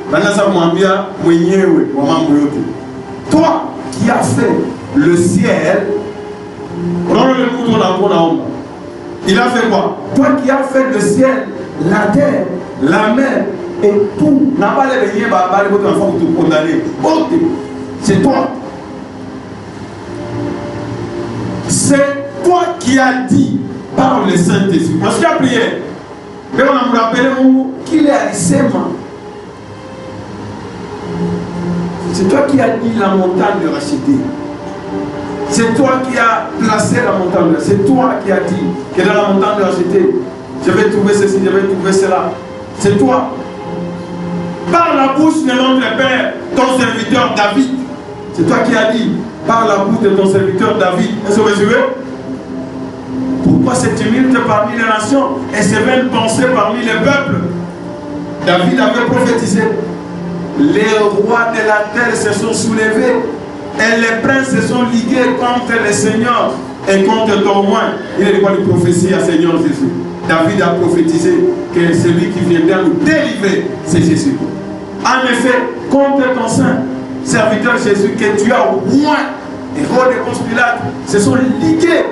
Speaker 1: Toi qui as fait le ciel, il a fait quoi? Toi qui as fait le ciel la terre, la mer et tout. N'a pas les beignets, votre enfant pour te condamner. C'est toi. C'est toi qui as dit par le Saint-Esprit. Parce qu'il a prié. Mais on a rappelé qu'il est à l'Issema. C'est toi qui as dit la montagne de racheter. C'est toi qui as placé la montagne. C'est toi qui as dit que dans la montagne de racheter, je vais trouver ceci, je vais trouver cela. C'est toi. Par la bouche de notre Père, ton serviteur David. C'est toi qui as dit, par la bouche de ton serviteur David. Est-ce que vous suivez? Pourquoi cette tumulte parmi les nations et ces vaines pensées parmi les peuples? David avait prophétisé. Les rois de la terre se sont soulevés et les princes se sont ligués contre le Seigneur et contre ton roi. Il est quoi de prophétie à Seigneur Jésus? David a prophétisé que celui qui viendra nous délivrer, c'est Jésus. En effet, contre ton saint serviteur Jésus que tu as au moins, Hérode et Ponce Pilate se sont ligués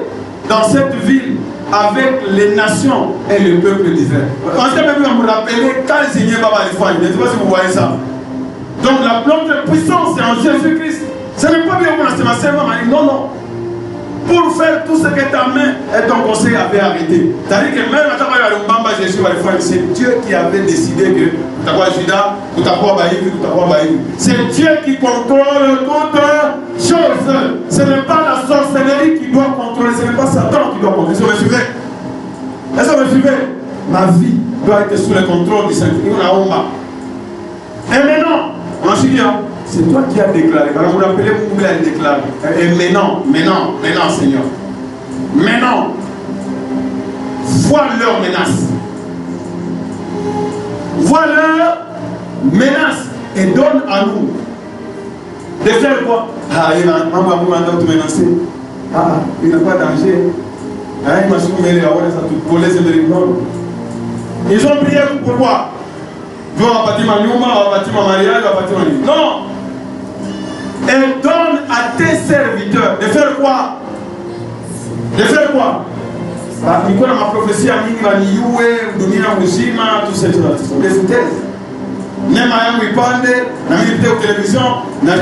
Speaker 1: dans cette ville avec les nations et le peuple d'Israël. On s'est même me rappeler quand le Seigneur va les faire. Je ne sais pas si vous voyez ça. Donc la plante de puissance c'est en Jésus-Christ. Ce n'est pas bien pour la servante. Non, non. Pour faire tout ce que ta main et ton conseil avaient arrêté. C'est-à-dire que même quand Jésus va le faire, c'est Dieu qui avait décidé que Judas, c'est Dieu qui contrôle toutes choses. Ce n'est pas la sorcellerie qui doit contrôler, ce n'est pas Satan qui doit contrôler. Est-ce que vous me suivez? Est-ce que vous me suivez? Ma vie doit être sous le contrôle du Saint-Esprit. Et maintenant, on a dit, c'est toi qui as déclaré. Vous vous rappelez, vous avez déclaré. Et maintenant, Seigneur. Maintenant, vois leur menace. Vois leur menace et donne à nous de faire quoi? Ah, il va te menacer. Ah, il n'y a pas de danger. Ah, il m'a soumis à ils ont prié pourquoi? Non. Et donne à tes serviteurs de faire quoi? De faire quoi? Il y a ma prophétie à Mingwanioué, Dunia Mujima, tout ça. Des thèses. Même à Yamipande, dans la télévision, dans le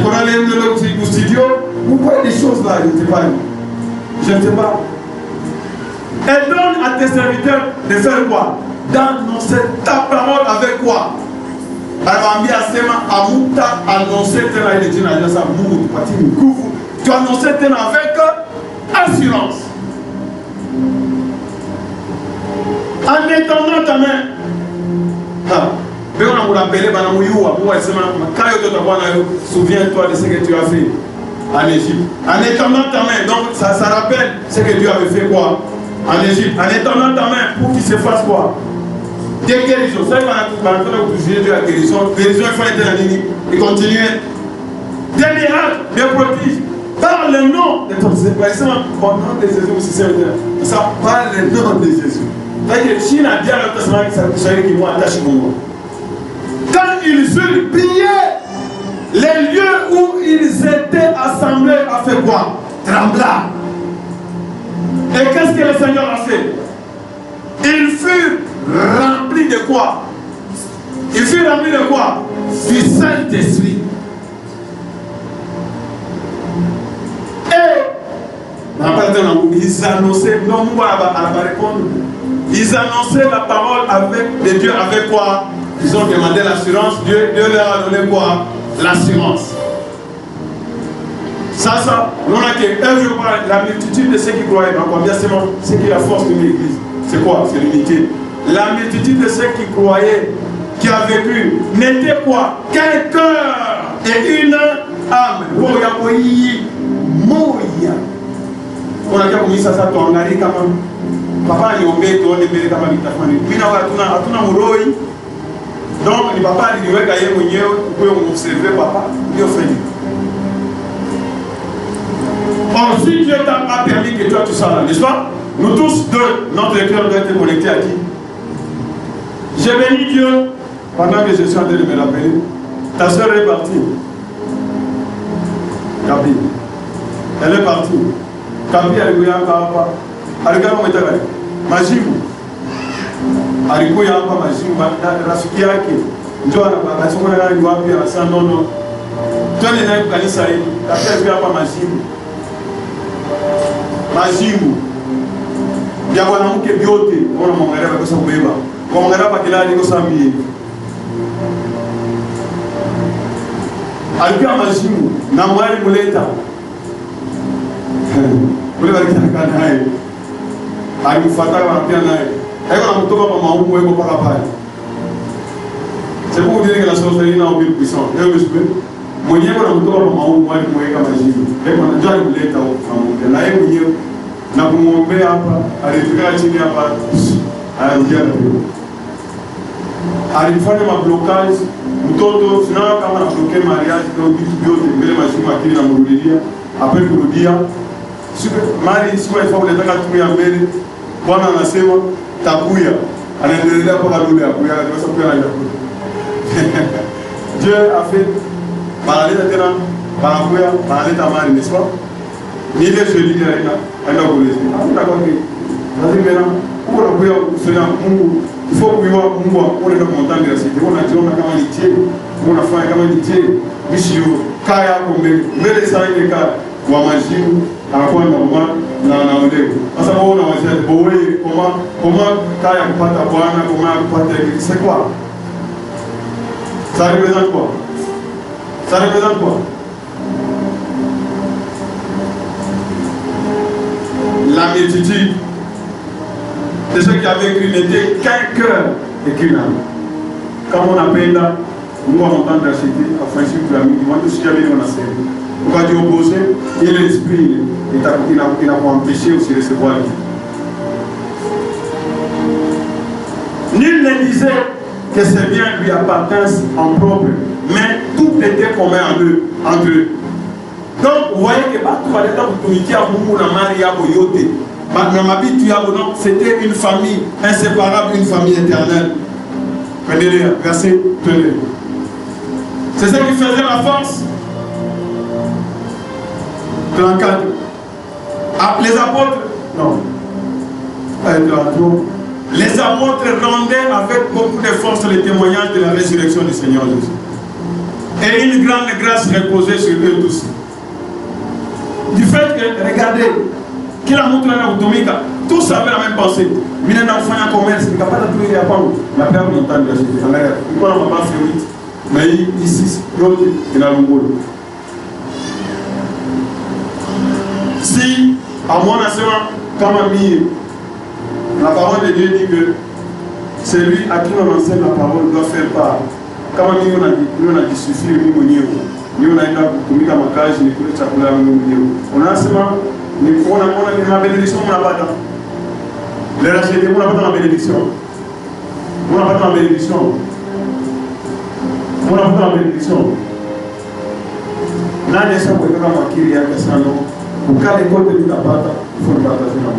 Speaker 1: studio, vous voyez des choses là, je ne sais pas. Je ne sais pas. Et donne à tes serviteurs de faire quoi? D'annoncer ta parole avec quoi? Tu annonces avec assurance. En étendant ta main. Souviens-toi de ce que tu as fait en Égypte. En étendant ta main, donc ça rappelle ce que Dieu avait fait quoi? En Égypte. En étendant ta main pour qu'il se fasse quoi? Des guérisons. Ça, il va toucher la guérison. Guérison, il faut être la ligne. Il continue. Des miracles, des prodiges. Par le nom de ton Seigneur. Par exemple, au nom de Jésus, c'est ça. Par le nom de Jésus. C'est-à-dire que Chine a dit à l'Autre Testament que ça savait qu'ils vont attacher mon nom. Quand ils eurent pillé les lieux où ils étaient assemblés, a fait quoi? Trembla. Et qu'est-ce que le Seigneur a fait? Ils furent remplis de quoi? Ils furent remplis de quoi? Du Saint-Esprit. Et ils annonçaient, non, ils annonçaient la parole de Dieu avec quoi? Ils ont demandé l'assurance. Dieu leur a donné quoi? L'assurance. Ça, on a que la multitude de ceux qui croyaient, c'est qui est la force de l'Église. C'est quoi? C'est l'unité. La multitude de ceux qui croyaient, qui a vécu, n'était quoi? Qu'un cœur et une âme. On a dit ça, ça tourne à l'écran. Papa, il y a un peu de temps, il y a un donc, le papa dit que vous pouvez observer papa, il a fait. Or, si Dieu t'a pas permis que toi tu sois là, n'est-ce pas? Nous tous deux, notre cœur doit être connecté à qui? J'ai béni Dieu pendant que je suis en train de me rappeler. Ta soeur est partie. Gabi. Elle est partie. Gabi, elle est partie. Elle est partie. Majimou. alikuwa hapa majimu rafiki yake ndio akasema ni wapi, anasema no, twende naye kanisa hili katika hapa majimu ya mwanamke vyote. Ona mwangalia kwa sababu beba mwangalia kwa kila niko sambi alikuwa majimu na mwali muleta ule walikana naye alimfuata wanapia naye hayo anamtoka kwa maumu weko paka pale. C'est pour vous dire que la sorcellerie n'a aucune puissance. Mwenyewe anamtoka kwa maumu wali mweka majimu hebu anajua kuleta huko na yeye mwenyewe na kumwombea hapa, alifika chini hapa anarudia hapo. Alifanya mablocage mtoto tunaona kama anabloke mariage kwa vitu vyote mbele majimu akili na mrudia hapo kurudia mali sio ifaa unataka tumia mbele. Bwana anasema takuya, anaendelea kwa dole hapo ya kwa sababu anakuja. Dieu a fait paraleta tena banakuya paraleta mali n'est-ce pas? Ni ile jeudi aina kueleza. Hata kwa nini? Lazima kuna kuya kusema Mungu ifo kuiwa Mungu akone kama mtandi ya sisi. Unajiona kama ni tie, unafanya kama ni tie. Bishio kaya yako mbele sana ile kaya wa majimu anakuwa na mama na anaolewa. Sasa wao unawazia bowe koma kaya kupata bwana, koma kupata c'est quoi? Ça représente quoi? Ça représente quoi? La multitude de ceux qui avaient écrit n'était qu'un cœur et qu'une âme. Comme on appelle là, nous on entend d'acheter, enfin si tu as mis, moi tout ce qu'il y avait on a servi. On va dire opposé, et l'esprit, il a pour empêcher aussi de recevoir. Nul ne disait que ces biens lui appartiennent en propre, mais tout était commun entre eux. Donc, vous voyez que partout, c'était une famille inséparable, une famille éternelle. Prenez-les, verset 2. C'est ce qui faisait la force. 34. Ah, les apôtres, non. Les apôtres rendaient avec beaucoup de force le témoignage de la résurrection du Seigneur Jésus. Et une grande grâce reposait sur eux tous. Du fait que, regardez, qu'il a montré à l'automika, tous avaient la même pensée. Mais il y a un enfant en commerce, il n'y a pas de tout, il n'y a pas de la paix montagne de la Jésus. Il n'y a pas de mais ici, il y a un boulot. Si, à mon enseignement, comme ami, la parole de Dieu dit que celui à qui on enseigne la parole doit faire part. Comme ami, on a dit suffit, on a kutumika makazi ni kule chakula mwenyewe. Unasema ni kuona ni mabenediction unapata. Les rachetés unapata mabenediction. Unapata mabenediction. Unapata mabenediction. Nani sasa kuweka makiri yake sana. Ukale kote utapata kupata sana.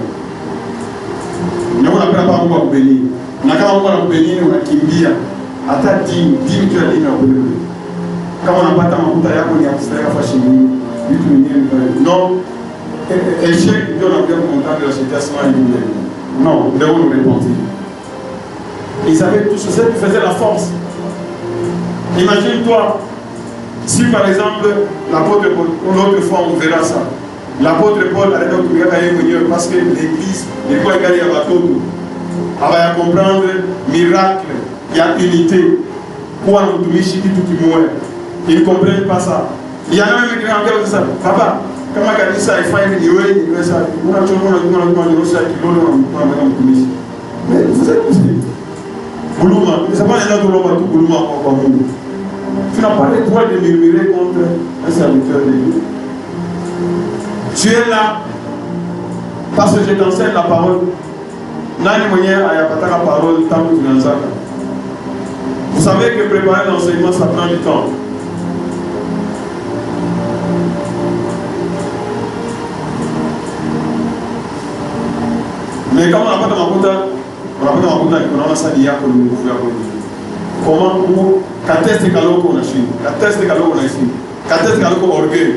Speaker 1: Na unapenda pa Mungu akubeni. Na kama Mungu anakubeni unakimbia hata dini tu ya dini akubeni. Kama unapata mafuta yako ni abstrait fashion vitu vingine non échec ndio unakuja kumontagne de la situation ile non ndio unareporter. Ils avaient tout ce qui faisait la force. Imagine-toi si par exemple l'apôtre Paul, l'autre fois on verra ça, l'apôtre Paul allait donc regarder parce que l'église n'est pas égale à Batoto. On va comprendre miracle, il y a unité. Quoi nous tumishi kitu kimoja. Ils ne comprennent pas ça. Il y en a même qui disent ça. Papa, comment il dit ça, il faut y aller, il fait ça. Mais vous êtes poussé. Boulouma, mais ça va aller dans le tout Boulouma encore nous. Tu n'as pas le droit de murmurer contre un serviteur de Dieu. Tu es là parce que je t'enseigne la parole. Nani mwenye ayapata la parole tant que tu n'en sais. Vous savez que préparer l'enseignement, ça prend du temps. Mais quand on n'a pas de makuta, on a ça d'hier pour nous faire. Comment nous, quand est-ce que on a suivi, quand est-ce que on a suivi, quand est-ce que on a orgueil.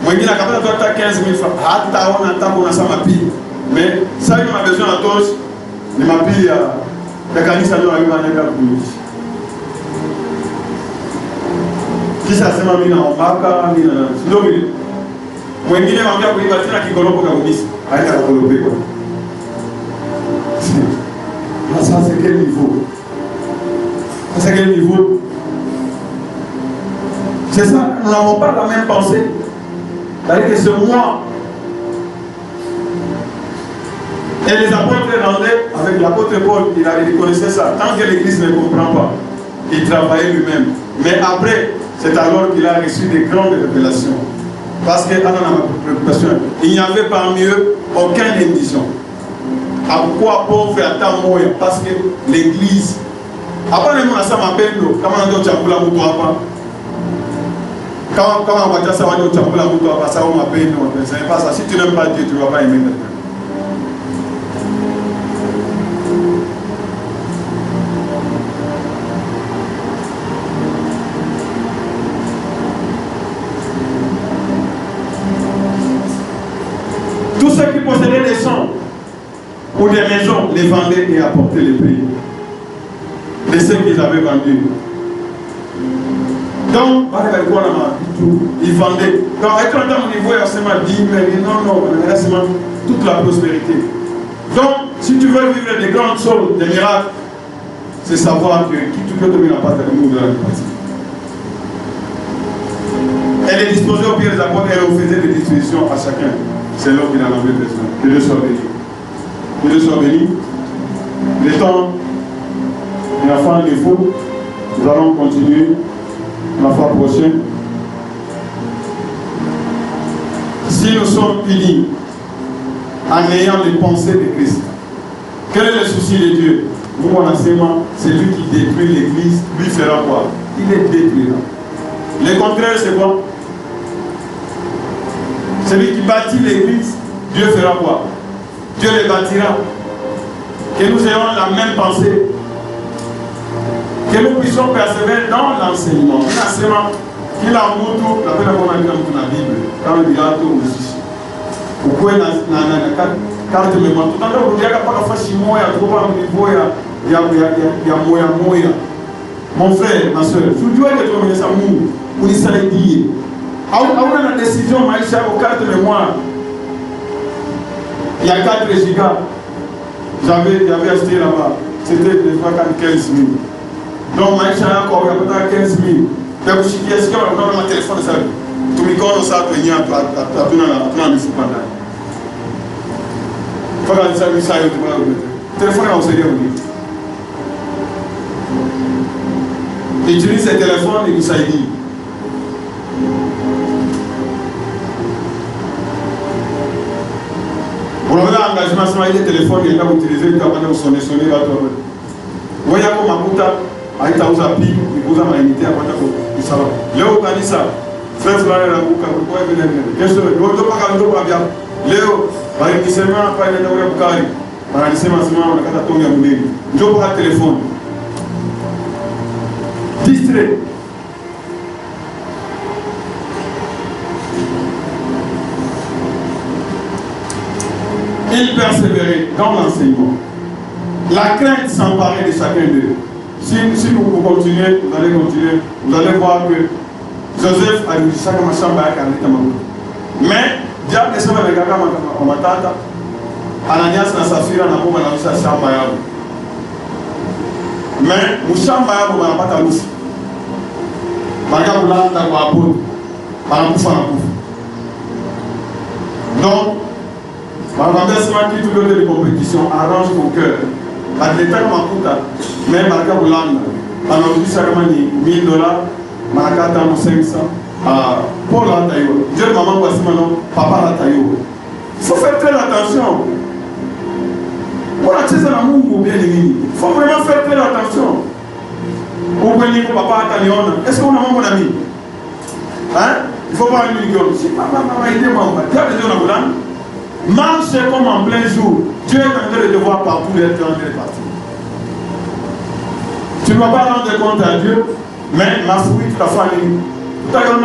Speaker 1: Moi, je n'ai pas besoin de 15 000 francs. On a ça ma pile. Mais ça, on a besoin de tous. Mais ma pile, La kanisa ndio aliyoanza kuishi. Kisha sema mimi naomba mimi na ndio vile. Mwingine anambia kuiba tena kigoropo kabisa. Haina kugoropewa. Ça c'est quel niveau? C'est quel niveau? C'est ça, nous n'avons pas la même pensée. C'est-à-dire que c'est moi. Et les apôtres rendaient, avec l'apôtre Paul, il connaissait ça. Tant que l'Église ne comprend pas, il travaillait lui-même. Mais après, c'est alors qu'il a reçu des grandes révélations. Parce que, dans ma préoccupation, il n'y avait parmi eux aucune émission. À quoi pauvre à ta moya? Parce que l'Église, après le monde, ça m'appelle, comment on dit, tu as pour la moto à quand on va dire ça, on va dire, tu as pour la moto à ça, on m'appelle, ce n'est pas ça. Si tu n'aimes pas Dieu, tu ne vas pas aimer quelqu'un. Tous ceux qui possédaient des champs ou des maisons les vendaient et apportaient les prix de ceux qu'ils avaient vendus. Donc, ils vendaient. Donc, avec un temps, on y voit seulement 10 000, non, on a seulement toute la prospérité. Donc, si tu veux vivre des grandes choses, des miracles, c'est savoir que qui tu peux donner la part de nous de la partie. Elle est disposée au pied des apôtres et elle faisait des dispositions à chacun. C'est l'homme qui en avait besoin. Que Dieu soit béni. Que Dieu soit béni. Le temps, il y a fait un défaut. Nous allons continuer la fois prochaine. Si nous sommes unis en ayant les pensées de Christ, quel est le souci de Dieu? Nous, mon enseignement, c'est lui qui détruit l'Église. Lui fera quoi? Il est détruit. Le contraire, c'est quoi? Celui qui bâtit l'Église, Dieu fera quoi? Dieu les bâtira. Que nous ayons la même pensée. Que nous puissions persévérer dans l'enseignement. L'enseignement, qu'il a moutou, la peine qu'on a dit dans la Bible, quand il y a tout aussi. Pourquoi il y a carte de mémoire? Tout à l'heure, il y a pas de façon, il y a trop de niveau, il y a moya. Mon frère, ma soeur, je vous dis que tu as mou, pour les saladiers. On a une décision, Maïcha, aux cartes de mémoire. Il y a 4 gigas. J'avais acheté là-bas. C'était des fois 15 000. Donc, Maïcha, encore, il y a 15 000. Mais vous dites, est-ce qu'on a un téléphone? Tu me connais ça, tu viens, tu as un muscle pendant. Il faut que tu aies ça, tu vas le téléphone est au Seigneur. Utilise ce téléphone et vous dit. Vous avez un engagement sur les téléphones, il y a utilisé, il y a sonné, il y a tout. Vous voyez comment Makuta a été aux applis, il vous a maïnité à Kwata. Léo Kanissa, frère Florent Rabuka, vous pouvez venir. Qu'est-ce que vous ne pouvez pas bien? Léo, il s'est mis à parler de Bukari. Il s'est mis à parler de Bukari. Je vous parle téléphone. Distrait. Ils persévéraient dans l'enseignement. La crainte s'emparait de chacun d'eux. Si vous continuez, vous allez continuer, vous allez voir que Joseph a dit chaque machin à mais diable ne savait pas comment matata. Ananias na Safira na bomba na misha shamba yao. Mais mushamba yao wanapata ruhusa. Baka kulanda kwa hapo. Wanakufa na kufa. Donc Marvambesma qui tout le de compétition arrange ton cœur. L'athlète comme Makuta, mais Marca Boulanda, on a dit ça comme $1000, Marca Tamo 500, pour la taille. Dieu maman voici maintenant, papa la taille. Il faut faire très attention. Pour la tête de l'amour ou bien il faut vraiment faire très attention. Ou bien il faut papa la taille. Est-ce qu'on a mon ami? Hein? Il faut pas lui dire, si papa m'a aidé, maman, tu as besoin de Boulanda. Marche comme en plein jour. Dieu est en train de te voir partout et être en train de partir. Tu ne vas pas rendre compte à Dieu, mais ma fouille, ta famille, tout à l'heure.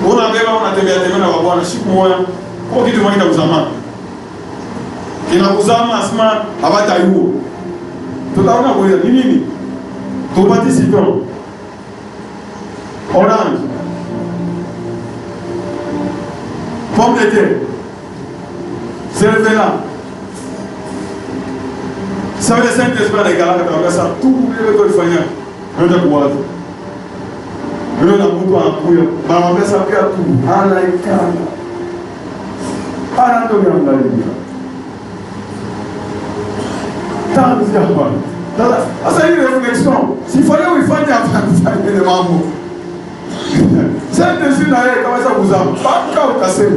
Speaker 1: On a bien, on a bien, on a bien, on a bien, on a bien, Et na kuzama asma abata yuo. Tutaona kwa nini? Tupati citron. Orange. Pomme de terre. Cervella. Ça veut dire que Saint-Esprit a égalé à ça. Tout le monde fait. Je vais te voir. Je vais te voir. Je vais te voir. Je vais te voir. C'est une réflexion. S'il fallait où il fallait faire des mamans. Saint-Esprit n'a rien. Comment ça vous a pas qu'à casser.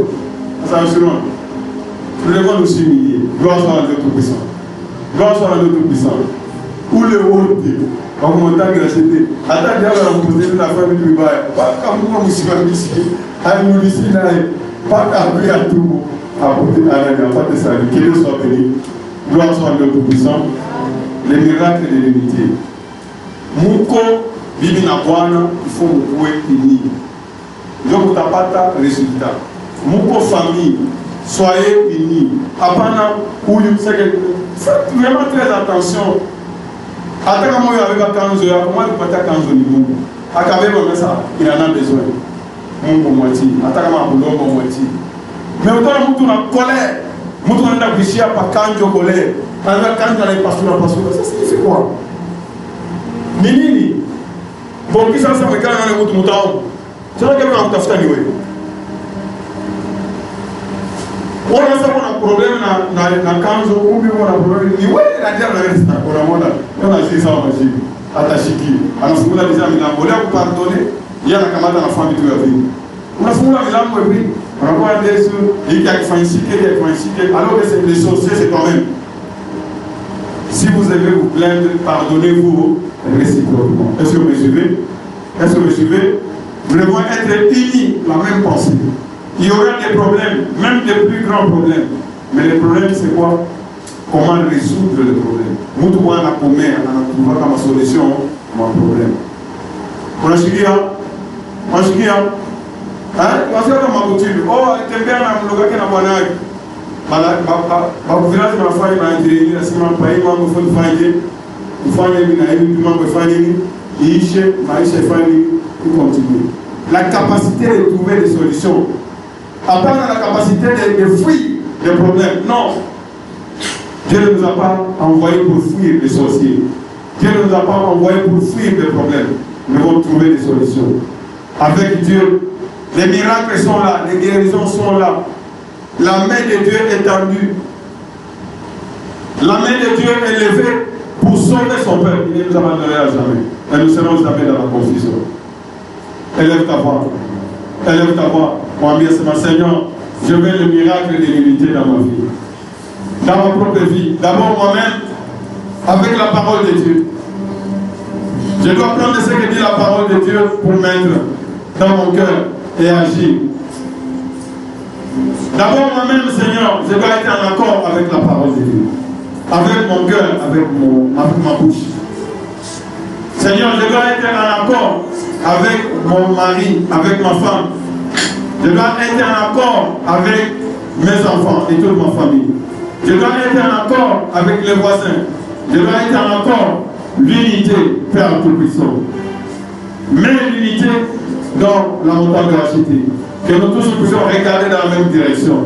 Speaker 1: Ça va sûrement. Nous devons nous humilier. Gloire soit à Dieu Tout-Puissant. Gloire soit à Dieu Tout-Puissant. Où le haut on monte à gracier. Attends, diable a posé la femme du bail. Pas comme moi, je suis ici. À nous ici, pas qu'à à tout. À porter à la pas de salut. Qu'il soit béni. Gloire soit à Dieu Tout-Puissant. Les miracles de l'unité. Mouko, bibi na bwana, il faut mouer unis. Donc, tu n'as pas de résultat. Mouko famille, soyez unis. Apana, où il faites vraiment très attention. Attends, comment il y avait 15 heures, comment il peut être 15 heures niveau. Akabé, ça, il en a besoin. Mon moitié. Attends, comment il a moitié. Mais autant, nous sommes en colère. Nous sommes en affiché à pas quand je colère. Alors, quand il y a ça signifie quoi? Nini. Bon, qui ça, ça me calme dans les moutons. C'est là que vous avez fait un on a un problème dans Kanzo, ou bien on a un problème. Il y a un problème on a dit ça en Magie, à Tachiki. On a fait la mise en place, on a pardonné. Il y a la camarade dans la famille de la vie. On a fait la mise en place, on a pas dit ça. Il y a quelqu'un qui alors que c'est les sorciers, c'est quand même. Si vous avez vous plaindre, pardonnez-vous réciproquement. Est-ce que vous me suivez? Est-ce que vous me suivez? Nous devons être unis, la même pensée. Il y aura des problèmes, même des plus grands problèmes. Mais le problème, c'est quoi? Comment résoudre le problème? Nous devons trouver comme solution mon problème. On a suivi, on a suivi, hein? Parce que dans ma coutume, oh, t'es bien dans le gars qui n'a pas d'âge. Ma village m'a fait un dirigé, la semaine passée, moi, je me fais faire. Je continue. La capacité de trouver des solutions. Après, on a la capacité de fuir des problèmes. Non. Dieu ne nous a pas envoyés pour fuir les sorciers. Dieu ne nous a pas envoyés pour fuir des problèmes. Nous devons trouver des solutions. Avec Dieu, les miracles sont là, les guérisons sont là. La main de Dieu est tendue. La main de Dieu est levée pour sauver son peuple. Il ne nous abandonnera jamais. Et nous serons jamais dans la confusion. Élève ta voix. Élève ta voix. Mon ami, c'est ma Seigneur. Je veux le miracle de l'unité dans ma vie. Dans ma propre vie. D'abord moi-même, avec la parole de Dieu. Je dois prendre ce que dit la parole de Dieu pour mettre dans mon cœur et agir. D'abord moi-même, Seigneur, je dois être en accord avec la parole de Dieu. Avec mon cœur, avec ma bouche. Seigneur, je dois être en accord avec mon mari, avec ma femme. Je dois être en accord avec mes enfants et toute ma famille. Je dois être en accord avec les voisins. Je dois être en accord. L'unité, Père Tout-Puissant. Mais l'unité dans la montagne de la cité. Que nous tous puissions regarder dans la même direction.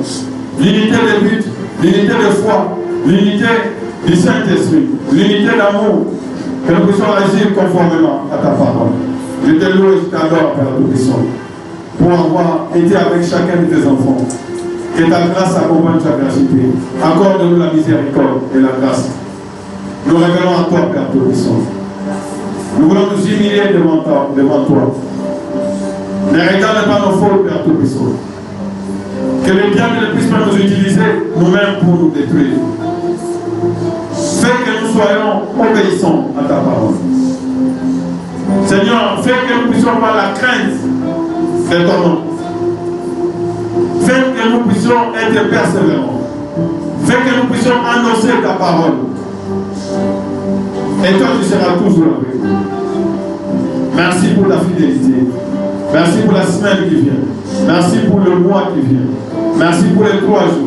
Speaker 1: L'unité de but, l'unité de foi, l'unité du Saint-Esprit, l'unité d'amour. Que nous puissions agir conformément à ta parole. Je te loue et je t'adore, Père Tout-Puissant, pour avoir été avec chacun de tes enfants. Que ta grâce accompagne ta gratuité. Accorde-nous la miséricorde et la grâce. Nous révélons à toi, Père Tout-Puissant. Nous voulons nous humilier devant toi. Ne regarde pas nos fautes, Père Tout-Puissant. Que le diable ne puisse pas nous utiliser nous-mêmes pour nous détruire. Fais que nous soyons obéissants à ta parole. Seigneur, fais que nous puissions avoir la crainte de ton nom. Fais que nous puissions être persévérants. Fais que nous puissions annoncer ta parole. Et toi, tu seras toujours avec nous. Merci pour la fidélité. Merci pour la semaine qui vient. Merci pour le mois qui vient. Merci pour les 3 jours.